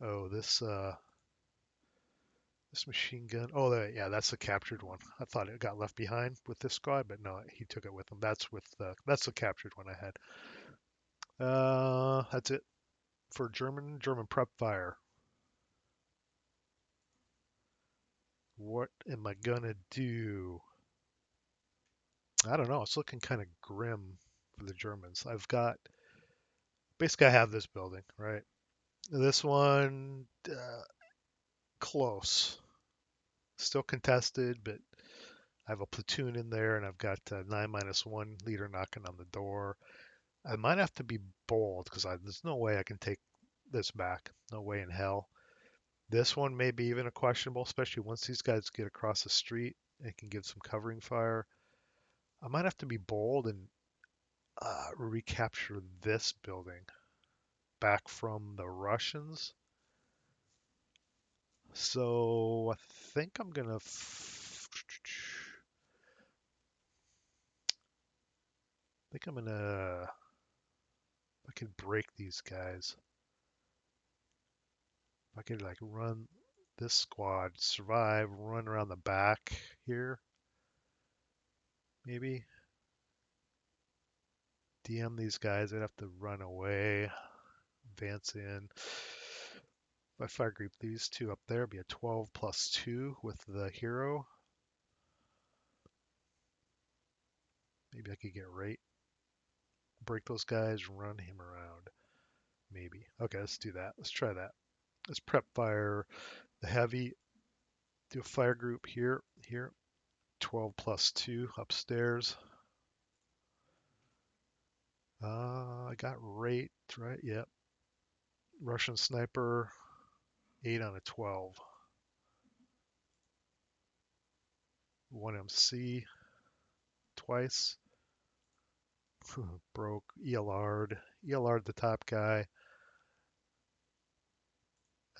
Oh, this machine gun. Oh, yeah, that's the captured one. I thought it got left behind with this squad, but no, he took it with him. That's the captured one I had. That's it for German prep fire. What am I gonna do? I don't know. It's looking kind of grim for the Germans. Basically I have this building, right? This one close, still contested, but I have a platoon in there, and I've got 9-1 leader knocking on the door. I might have to be bold because there's no way I can take this back. No way in hell. This one may be even a questionable, especially once these guys get across the street and can give some covering fire. I might have to be bold and recapture this building back from the Russians. So I think I'm gonna. I could break these guys. I could like run this squad, survive, run around the back here, maybe. DM these guys, they'd have to run away, advance in. If I fire group these two up there, it'd be a 12 +2 with the hero. Maybe I could get right, break those guys, run him around. Maybe. Okay, let's do that. Let's try that. Let's prep fire the heavy. Do a fire group here, 12 +2 upstairs. I got rate, right? Yep. Russian sniper, 8 on a 12. 1 MC twice. Broke ELR'd the top guy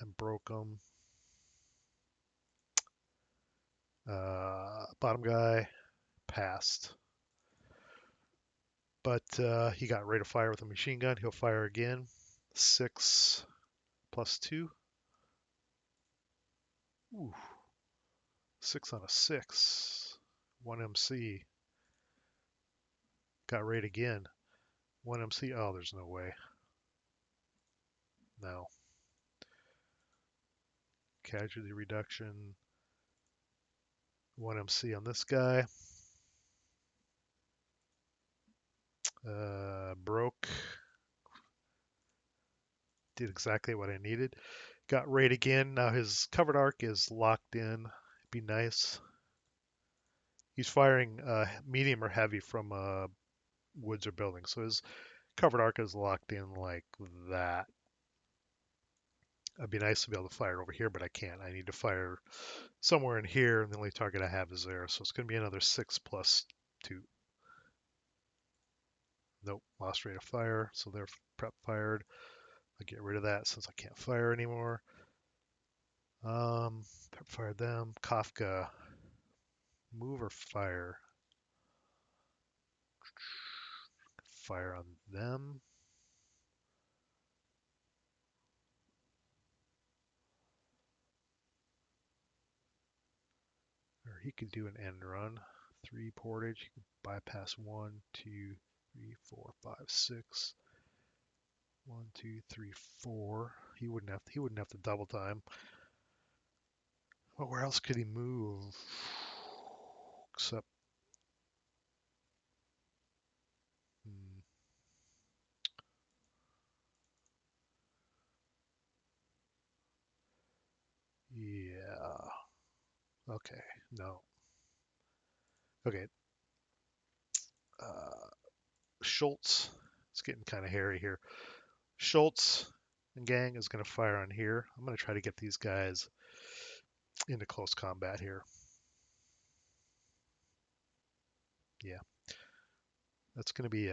and broke him. Bottom guy passed. But he got ready to fire with a machine gun. He'll fire again. 6 plus 2. Ooh, 6 on a 6. 1 MC. Got ready again. 1 MC. Oh, there's no way. No. Casualty reduction. 1 MC on this guy. Broke. Did exactly what I needed. Got raid again. Now his covered arc is locked in. Be nice. He's firing medium or heavy from woods or buildings. So his covered arc is locked in like that. It'd be nice to be able to fire over here, but I can't. I need to fire somewhere in here, and the only target I have is there. So it's going to be another 6 plus 2. Nope, lost rate of fire. So they're prep fired. I get rid of that since I can't fire anymore. Prep fired them. Kafka, move or fire? Fire on them. Or he could do an end run. 3 portage. He could bypass 1, 2, 3, 4, 5, 6. 1, 2, 3, 4. He wouldn't have to double time. But where else could he move? Except, hmm, yeah. Okay, no. Okay. Uh, Schultz. It's getting kind of hairy here. Schultz and gang is going to fire on here. I'm going to try to get these guys into close combat here. Yeah. That's going to be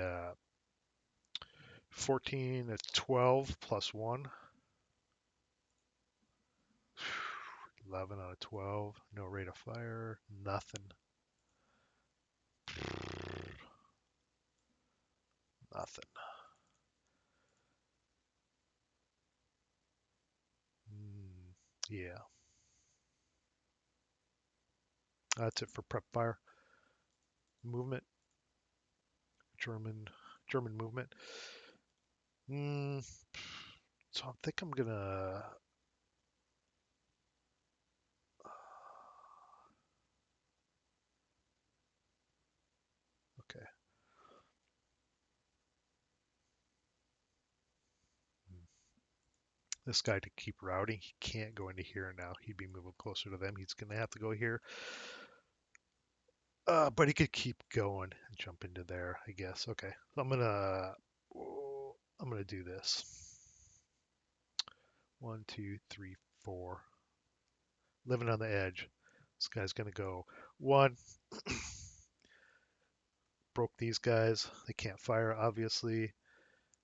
14 at 12 plus 1. 11 out of 12. No rate of fire. Nothing. Nothing. Yeah. That's it for prep fire. Movement. German movement. So I think I'm gonna. Okay. This guy to keep routing, he can't go into here now. He'd be moving closer to them. He's gonna have to go here. But he could keep going and jump into there, I guess. Okay. I'm gonna do this. 1, 2, 3, 4. Living on the edge. This guy's gonna go 1. Broke these guys. They can't fire, obviously.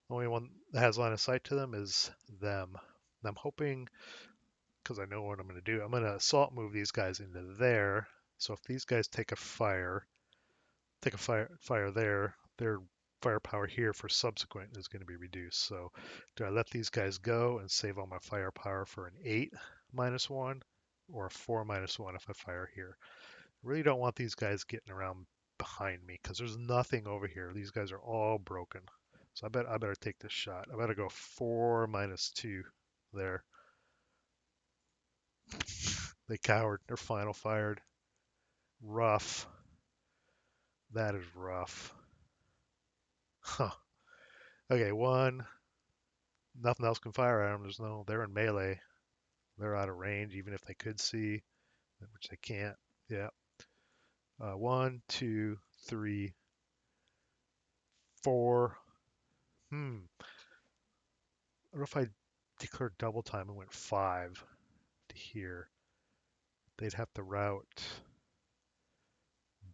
The only one that has line of sight to them is them. And I'm hoping, because I know what I'm going to do, I'm going to assault move these guys into there. So if these guys take a fire there, their firepower here for subsequent is going to be reduced. So do I let these guys go and save all my firepower for an 8 minus 1 or a 4 minus 1 if I fire here? I really don't want these guys getting around behind me because there's nothing over here. These guys are all broken. So I better take this shot. I better go 4 minus 2 there. They cowered. They're final fired. Rough. That is rough. Huh. Okay, 1. Nothing else can fire at them. They're in melee. They're out of range, even if they could see, which they can't. Yeah. 1, 2, 3, 4. What if I declared double time and went 5 to here? They'd have to route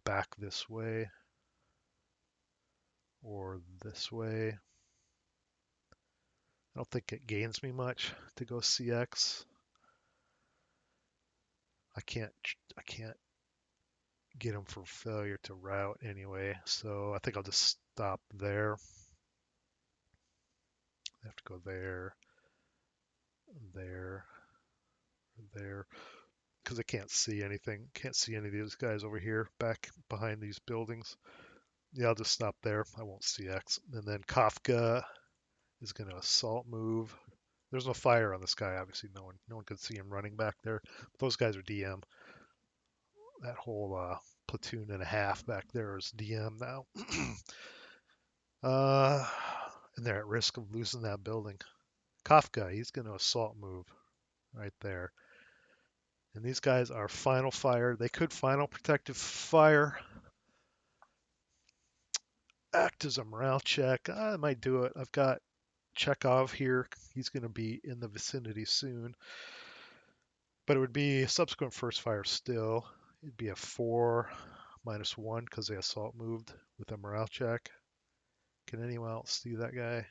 back this way. or this way. I don't think it gains me much to go CX. I can't get them for failure to route anyway, so I think I'll just stop there. I have to go there, there, there, because I can't see anything. Can't see any of these guys over here back behind these buildings. Yeah, I'll just stop there. I won't CX. And then Kafka is going to assault move. There's no fire on this guy, obviously. No one could see him running back there. Those guys are DM. That whole platoon and a half back there is DM now. And they're at risk of losing that building. Kafka, he's going to assault move right there. And these guys are final fire. They could final protective fire. Act as a morale check. I might do it. I've got Chekhov here. He's going to be in the vicinity soon. But it would be a subsequent first fire still. It'd be a 4 -1 because they assault moved with a morale check. Can anyone else see that guy?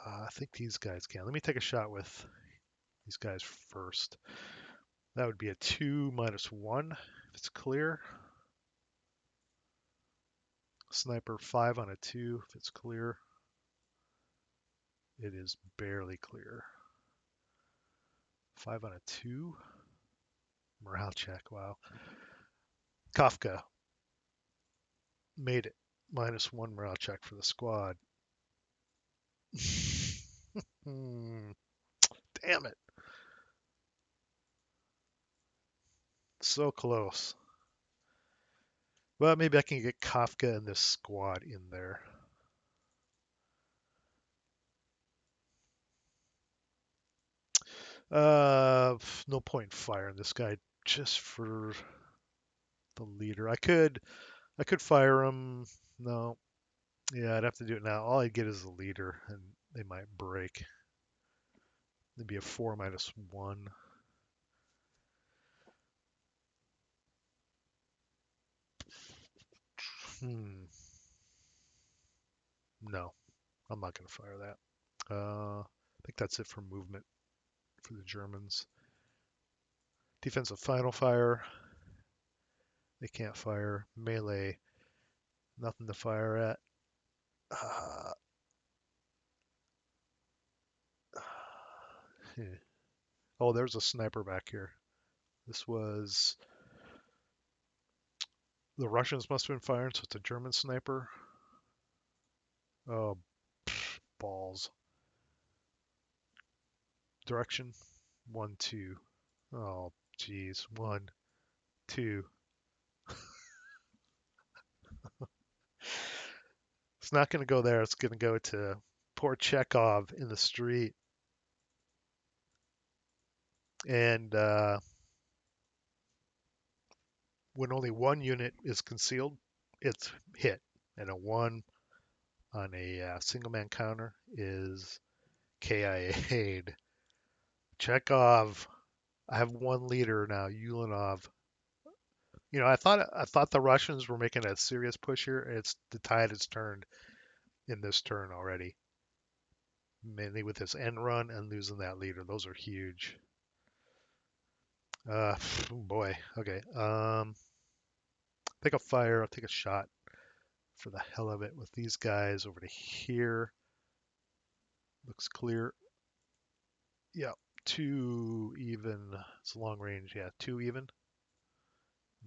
I think these guys can. Let me take a shot with these guys first. That would be a 2 -1 if it's clear. Sniper 5 on a 2 if it's clear. It is barely clear. 5 on a 2. Morale check, wow. Kafka made it. -1 morale check for the squad. Damn it. So close. Well, maybe I can get Kafka and this squad in there. No point in firing this guy just for the leader. I could fire him. No. Yeah, I'd have to do it now. All I'd get is the leader, and they might break. It'd be a 4 -1. No, I'm not going to fire that. I think that's it for movement for the Germans. Defensive final fire. They can't fire. Melee. Nothing to fire at. Oh, there's a sniper back here. This was the Russians must have been firing, so it's a German sniper. Oh, balls. Direction 1, 2. Oh, geez. 1, 2. It's not going to go there. It's going to go to poor Chekhov in the street. And when only one unit is concealed, it's hit. And a 1 on a single man counter is KIA'd. Chekhov, I have one leader now, Ulanov. I thought the Russians were making a serious push here. It's the tide has turned in this turn already. Mainly with this end run and losing that leader. Those are huge. Oh boy. Okay. Take a fire. I'll take a shot for the hell of it with these guys over to here. Looks clear. Yeah, 2 even. It's long range. Yeah, 2 even.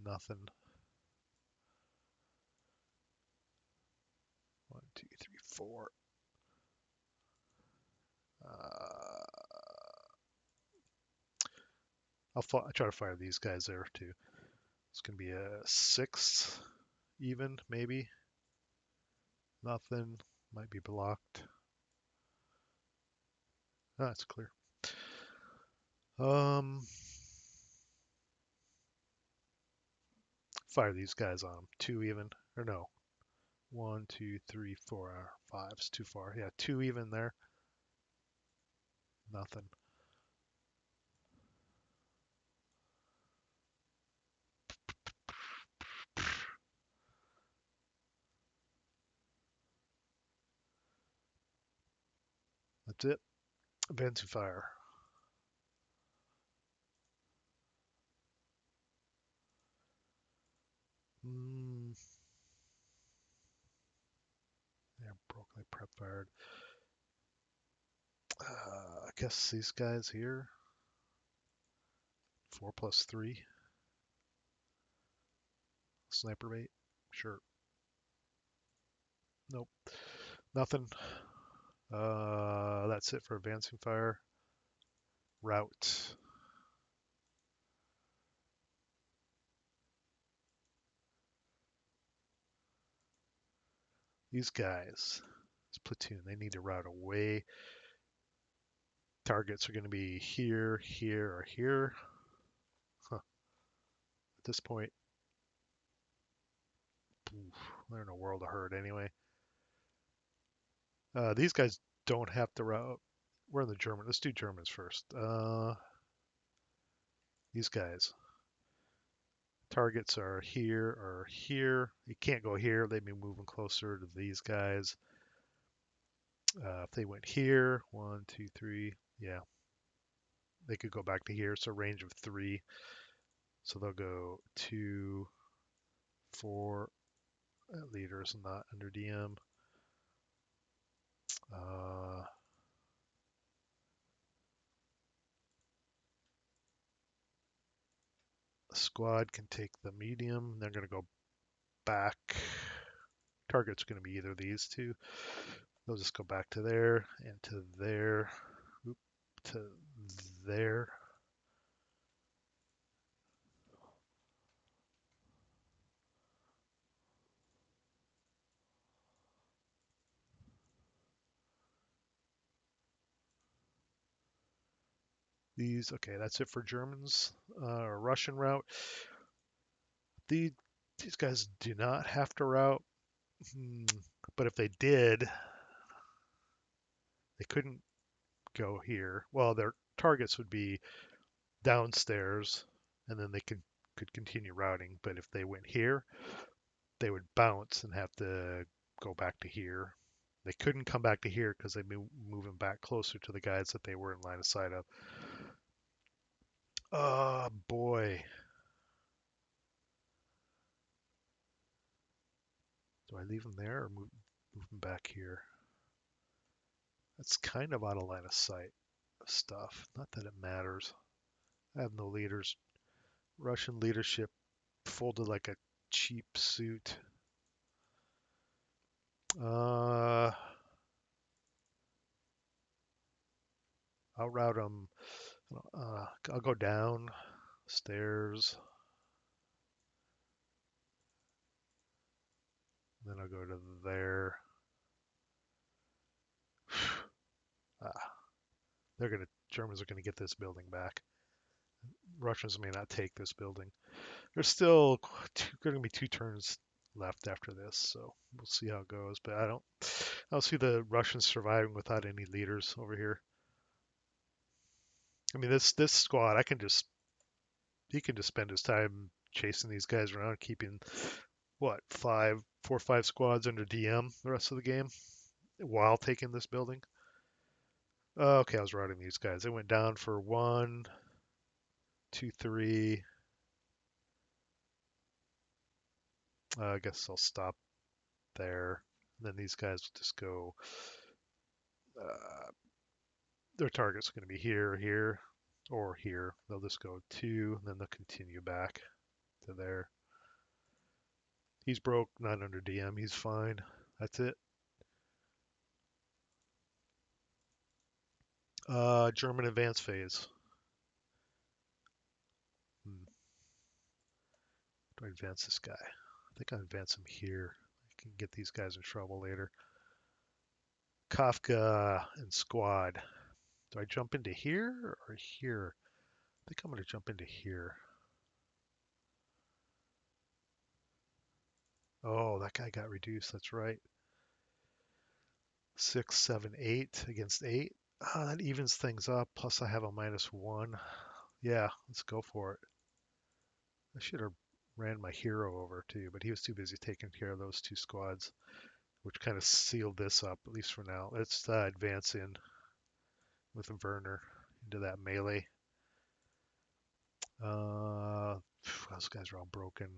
Nothing. 1, 2, 3, 4. I'll try to fire these guys there too. It's gonna be a 6 even, maybe. Nothing. Might be blocked. That's clear. Fire these guys on them. 2 even, or no. 1, 2, 3, 4, 5. It's too far. Yeah, 2 even there. Nothing. That's it. Advancing fire. Mm, yeah, broken prep fired. I guess these guys here. 4+3. Sniper bait. Sure. Nope. Nothing. That's it for advancing fire. Route. These guys. This platoon. They need to route away. Targets are going to be here, here, or here. Huh. At this point, they're in a world of hurt anyway. These guys don't have to route. We're in the German. Let's do Germans first. These guys. Targets are here or here. You can't go here. They'd be moving closer to these guys. If they went here, 1, 2, 3, yeah, they could go back to here. So range of 3. So they'll go 2, 4 liters, not under DM. Squad can take the medium. They're going to go back. Target's going to be either of these two. They'll just go back to there and to there. Oop, to there. These, okay, that's it for Germans. Russian route. These guys do not have to route, but if they did, they couldn't go here. Well, their targets would be downstairs, and then they could continue routing. But if they went here, they would bounce and have to go back to here. They couldn't come back to here because they'd be moving back closer to the guys that they were in line of sight of. Oh boy. Do I leave them there or move them back here? That's kind of out of line of sight stuff. Not that it matters. I have no leaders. Russian leadership folded like a cheap suit. I'll route them. I'll go down stairs. Then I'll go to there. Germans are gonna get this building back. Russians may not take this building. There's still going to be 2 turns left after this, so we'll see how it goes. But I don't see the Russians surviving without any leaders over here. I mean, this squad, he can just spend his time chasing these guys around, keeping what 4 or 5 squads under DM the rest of the game while taking this building. Okay, I was routing these guys. They went down for 1, 2, 3. I guess I'll stop there. And then these guys will just go. Their target's going to be here, here, or here. They'll just go 2, and then they'll continue back to there. He's broke, not under DM. He's fine. That's it. German advance phase. Do I advance this guy? I think I advance him here. I can get these guys in trouble later. Kafka and squad. Do I jump into here or here? I think I'm going to jump into here. Oh, that guy got reduced. That's right. 6, 7, 8 against 8. Oh, that evens things up. Plus, I have a -1. Yeah, let's go for it. I should have ran my hero over too, but he was too busy taking care of those 2 squads, which kind of sealed this up, at least for now. Let's advance in. with Werner into that melee. Those guys are all broken.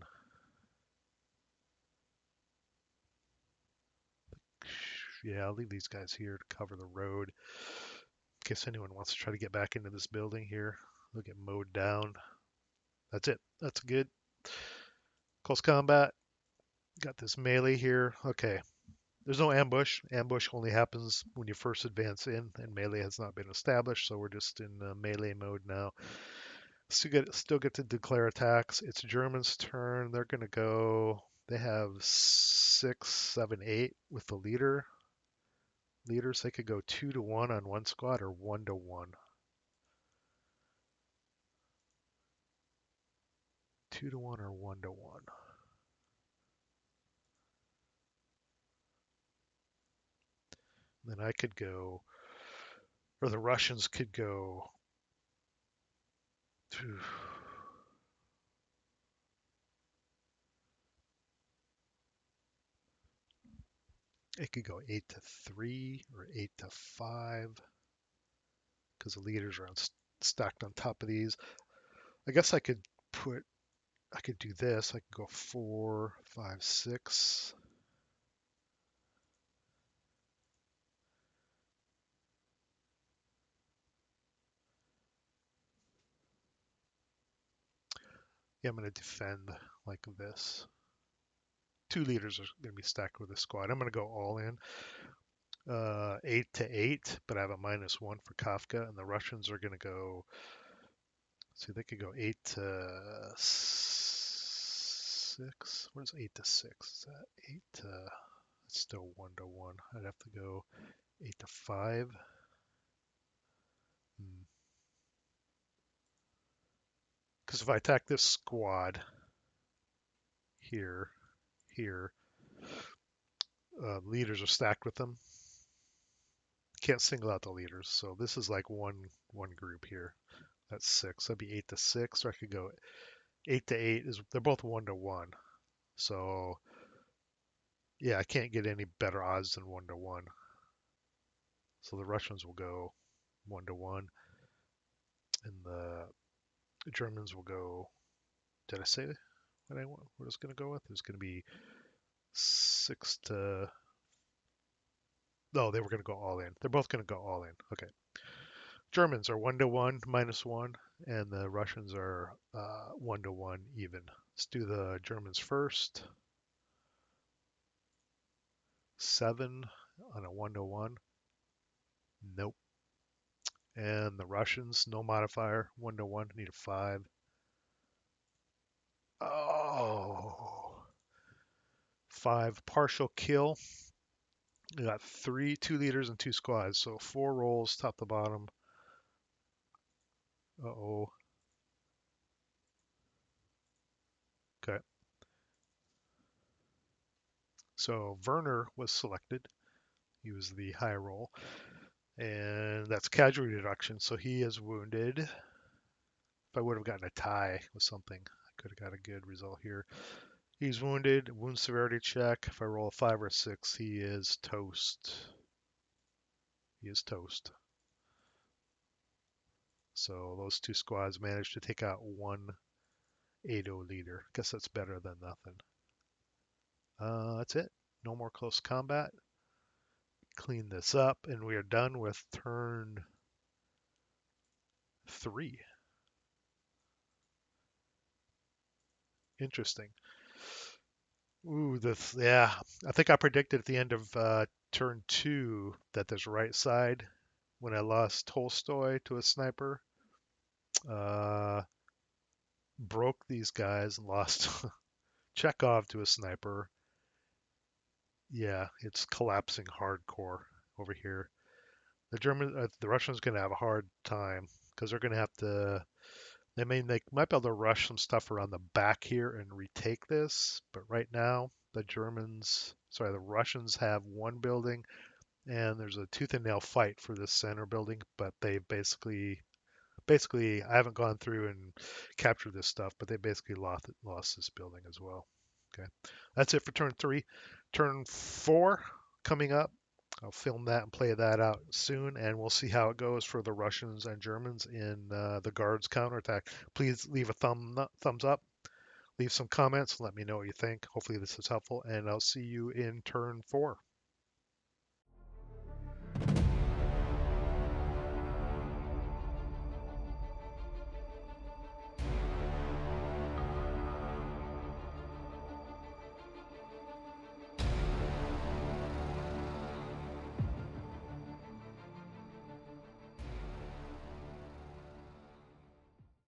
Yeah, I'll leave these guys here to cover the road in case anyone wants to try to get back into this building here. They'll get mowed down. That's it. That's good. Close combat. Got this melee here. Okay. There's no ambush. Ambush only happens when you first advance in, and melee has not been established, so we're just in melee mode now. Still get to declare attacks. It's German's turn. They're gonna go. They have 6, 7, 8 with the leaders. They could go 2-1 on one squad or 1-1. 2-1 or 1-1. Then I could go, or the Russians could go. It could go 8-3 or 8-5 because the leaders are stacked on top of these. I guess I could do this. I could go 4, 5, 6. Yeah, I'm going to defend like this. 2 leaders are going to be stacked with a squad. I'm going to go all in. 8-8, but I have a -1 for Kafka, and the Russians are going to go. See, they could go 8-6. What is 8-6? Is that 8 to? It's still 1-1. I'd have to go 8-5. Because if I attack this squad here, leaders are stacked with them. Can't single out the leaders, so this is like one group here. That's 6. That'd be 8-6, or I could go 8-8. They're both 1-1. So yeah, I can't get any better odds than 1-1. So the Russians will go 1-1, and the Germans will go. Did I say what I was going to go with? It was going to be 6 to. No, they were going to go all in. They're both going to go all in. Okay. Germans are 1-1, -1, and the Russians are 1-1 even. Let's do the Germans first. 7 on a 1-1. Nope. And the Russians, no modifier, 1-1, need a 5. Oh, 5 partial kill. We got 2 leaders and 2 squads, so 4 rolls top to bottom. Uh-oh. Okay. So Werner was selected. He was the high roll. And that's casualty reduction, so he is wounded. If I would have gotten a tie with something, I could have got a good result here. He's wounded. Wound severity check. If I roll a 5 or 6, he is toast. He is toast. So those 2 squads managed to take out 1 ADO leader. Guess that's better than nothing. That's it. No more close combat. Clean this up, and we are done with turn 3. Interesting. Ooh, yeah. I think I predicted at the end of turn 2 that this right side, when I lost Tolstoy to a sniper, uh, broke these guys and lost Chekhov to a sniper. Yeah, it's collapsing hardcore over here. The Russians gonna have a hard time because they're gonna have to. They might be able to rush some stuff around the back here and retake this, but right now the Russians have one building, and there's a tooth and nail fight for this center building, but they basically I haven't gone through and captured this stuff, but they basically lost this building as well. Okay, that's it for turn 3. Turn 4 coming up. I'll film that and play that out soon, and we'll see how it goes for the Russians and Germans in the Guards Counterattack. Please leave a thumbs up, leave some comments, let me know what you think. Hopefully this is helpful, and I'll see you in turn 4.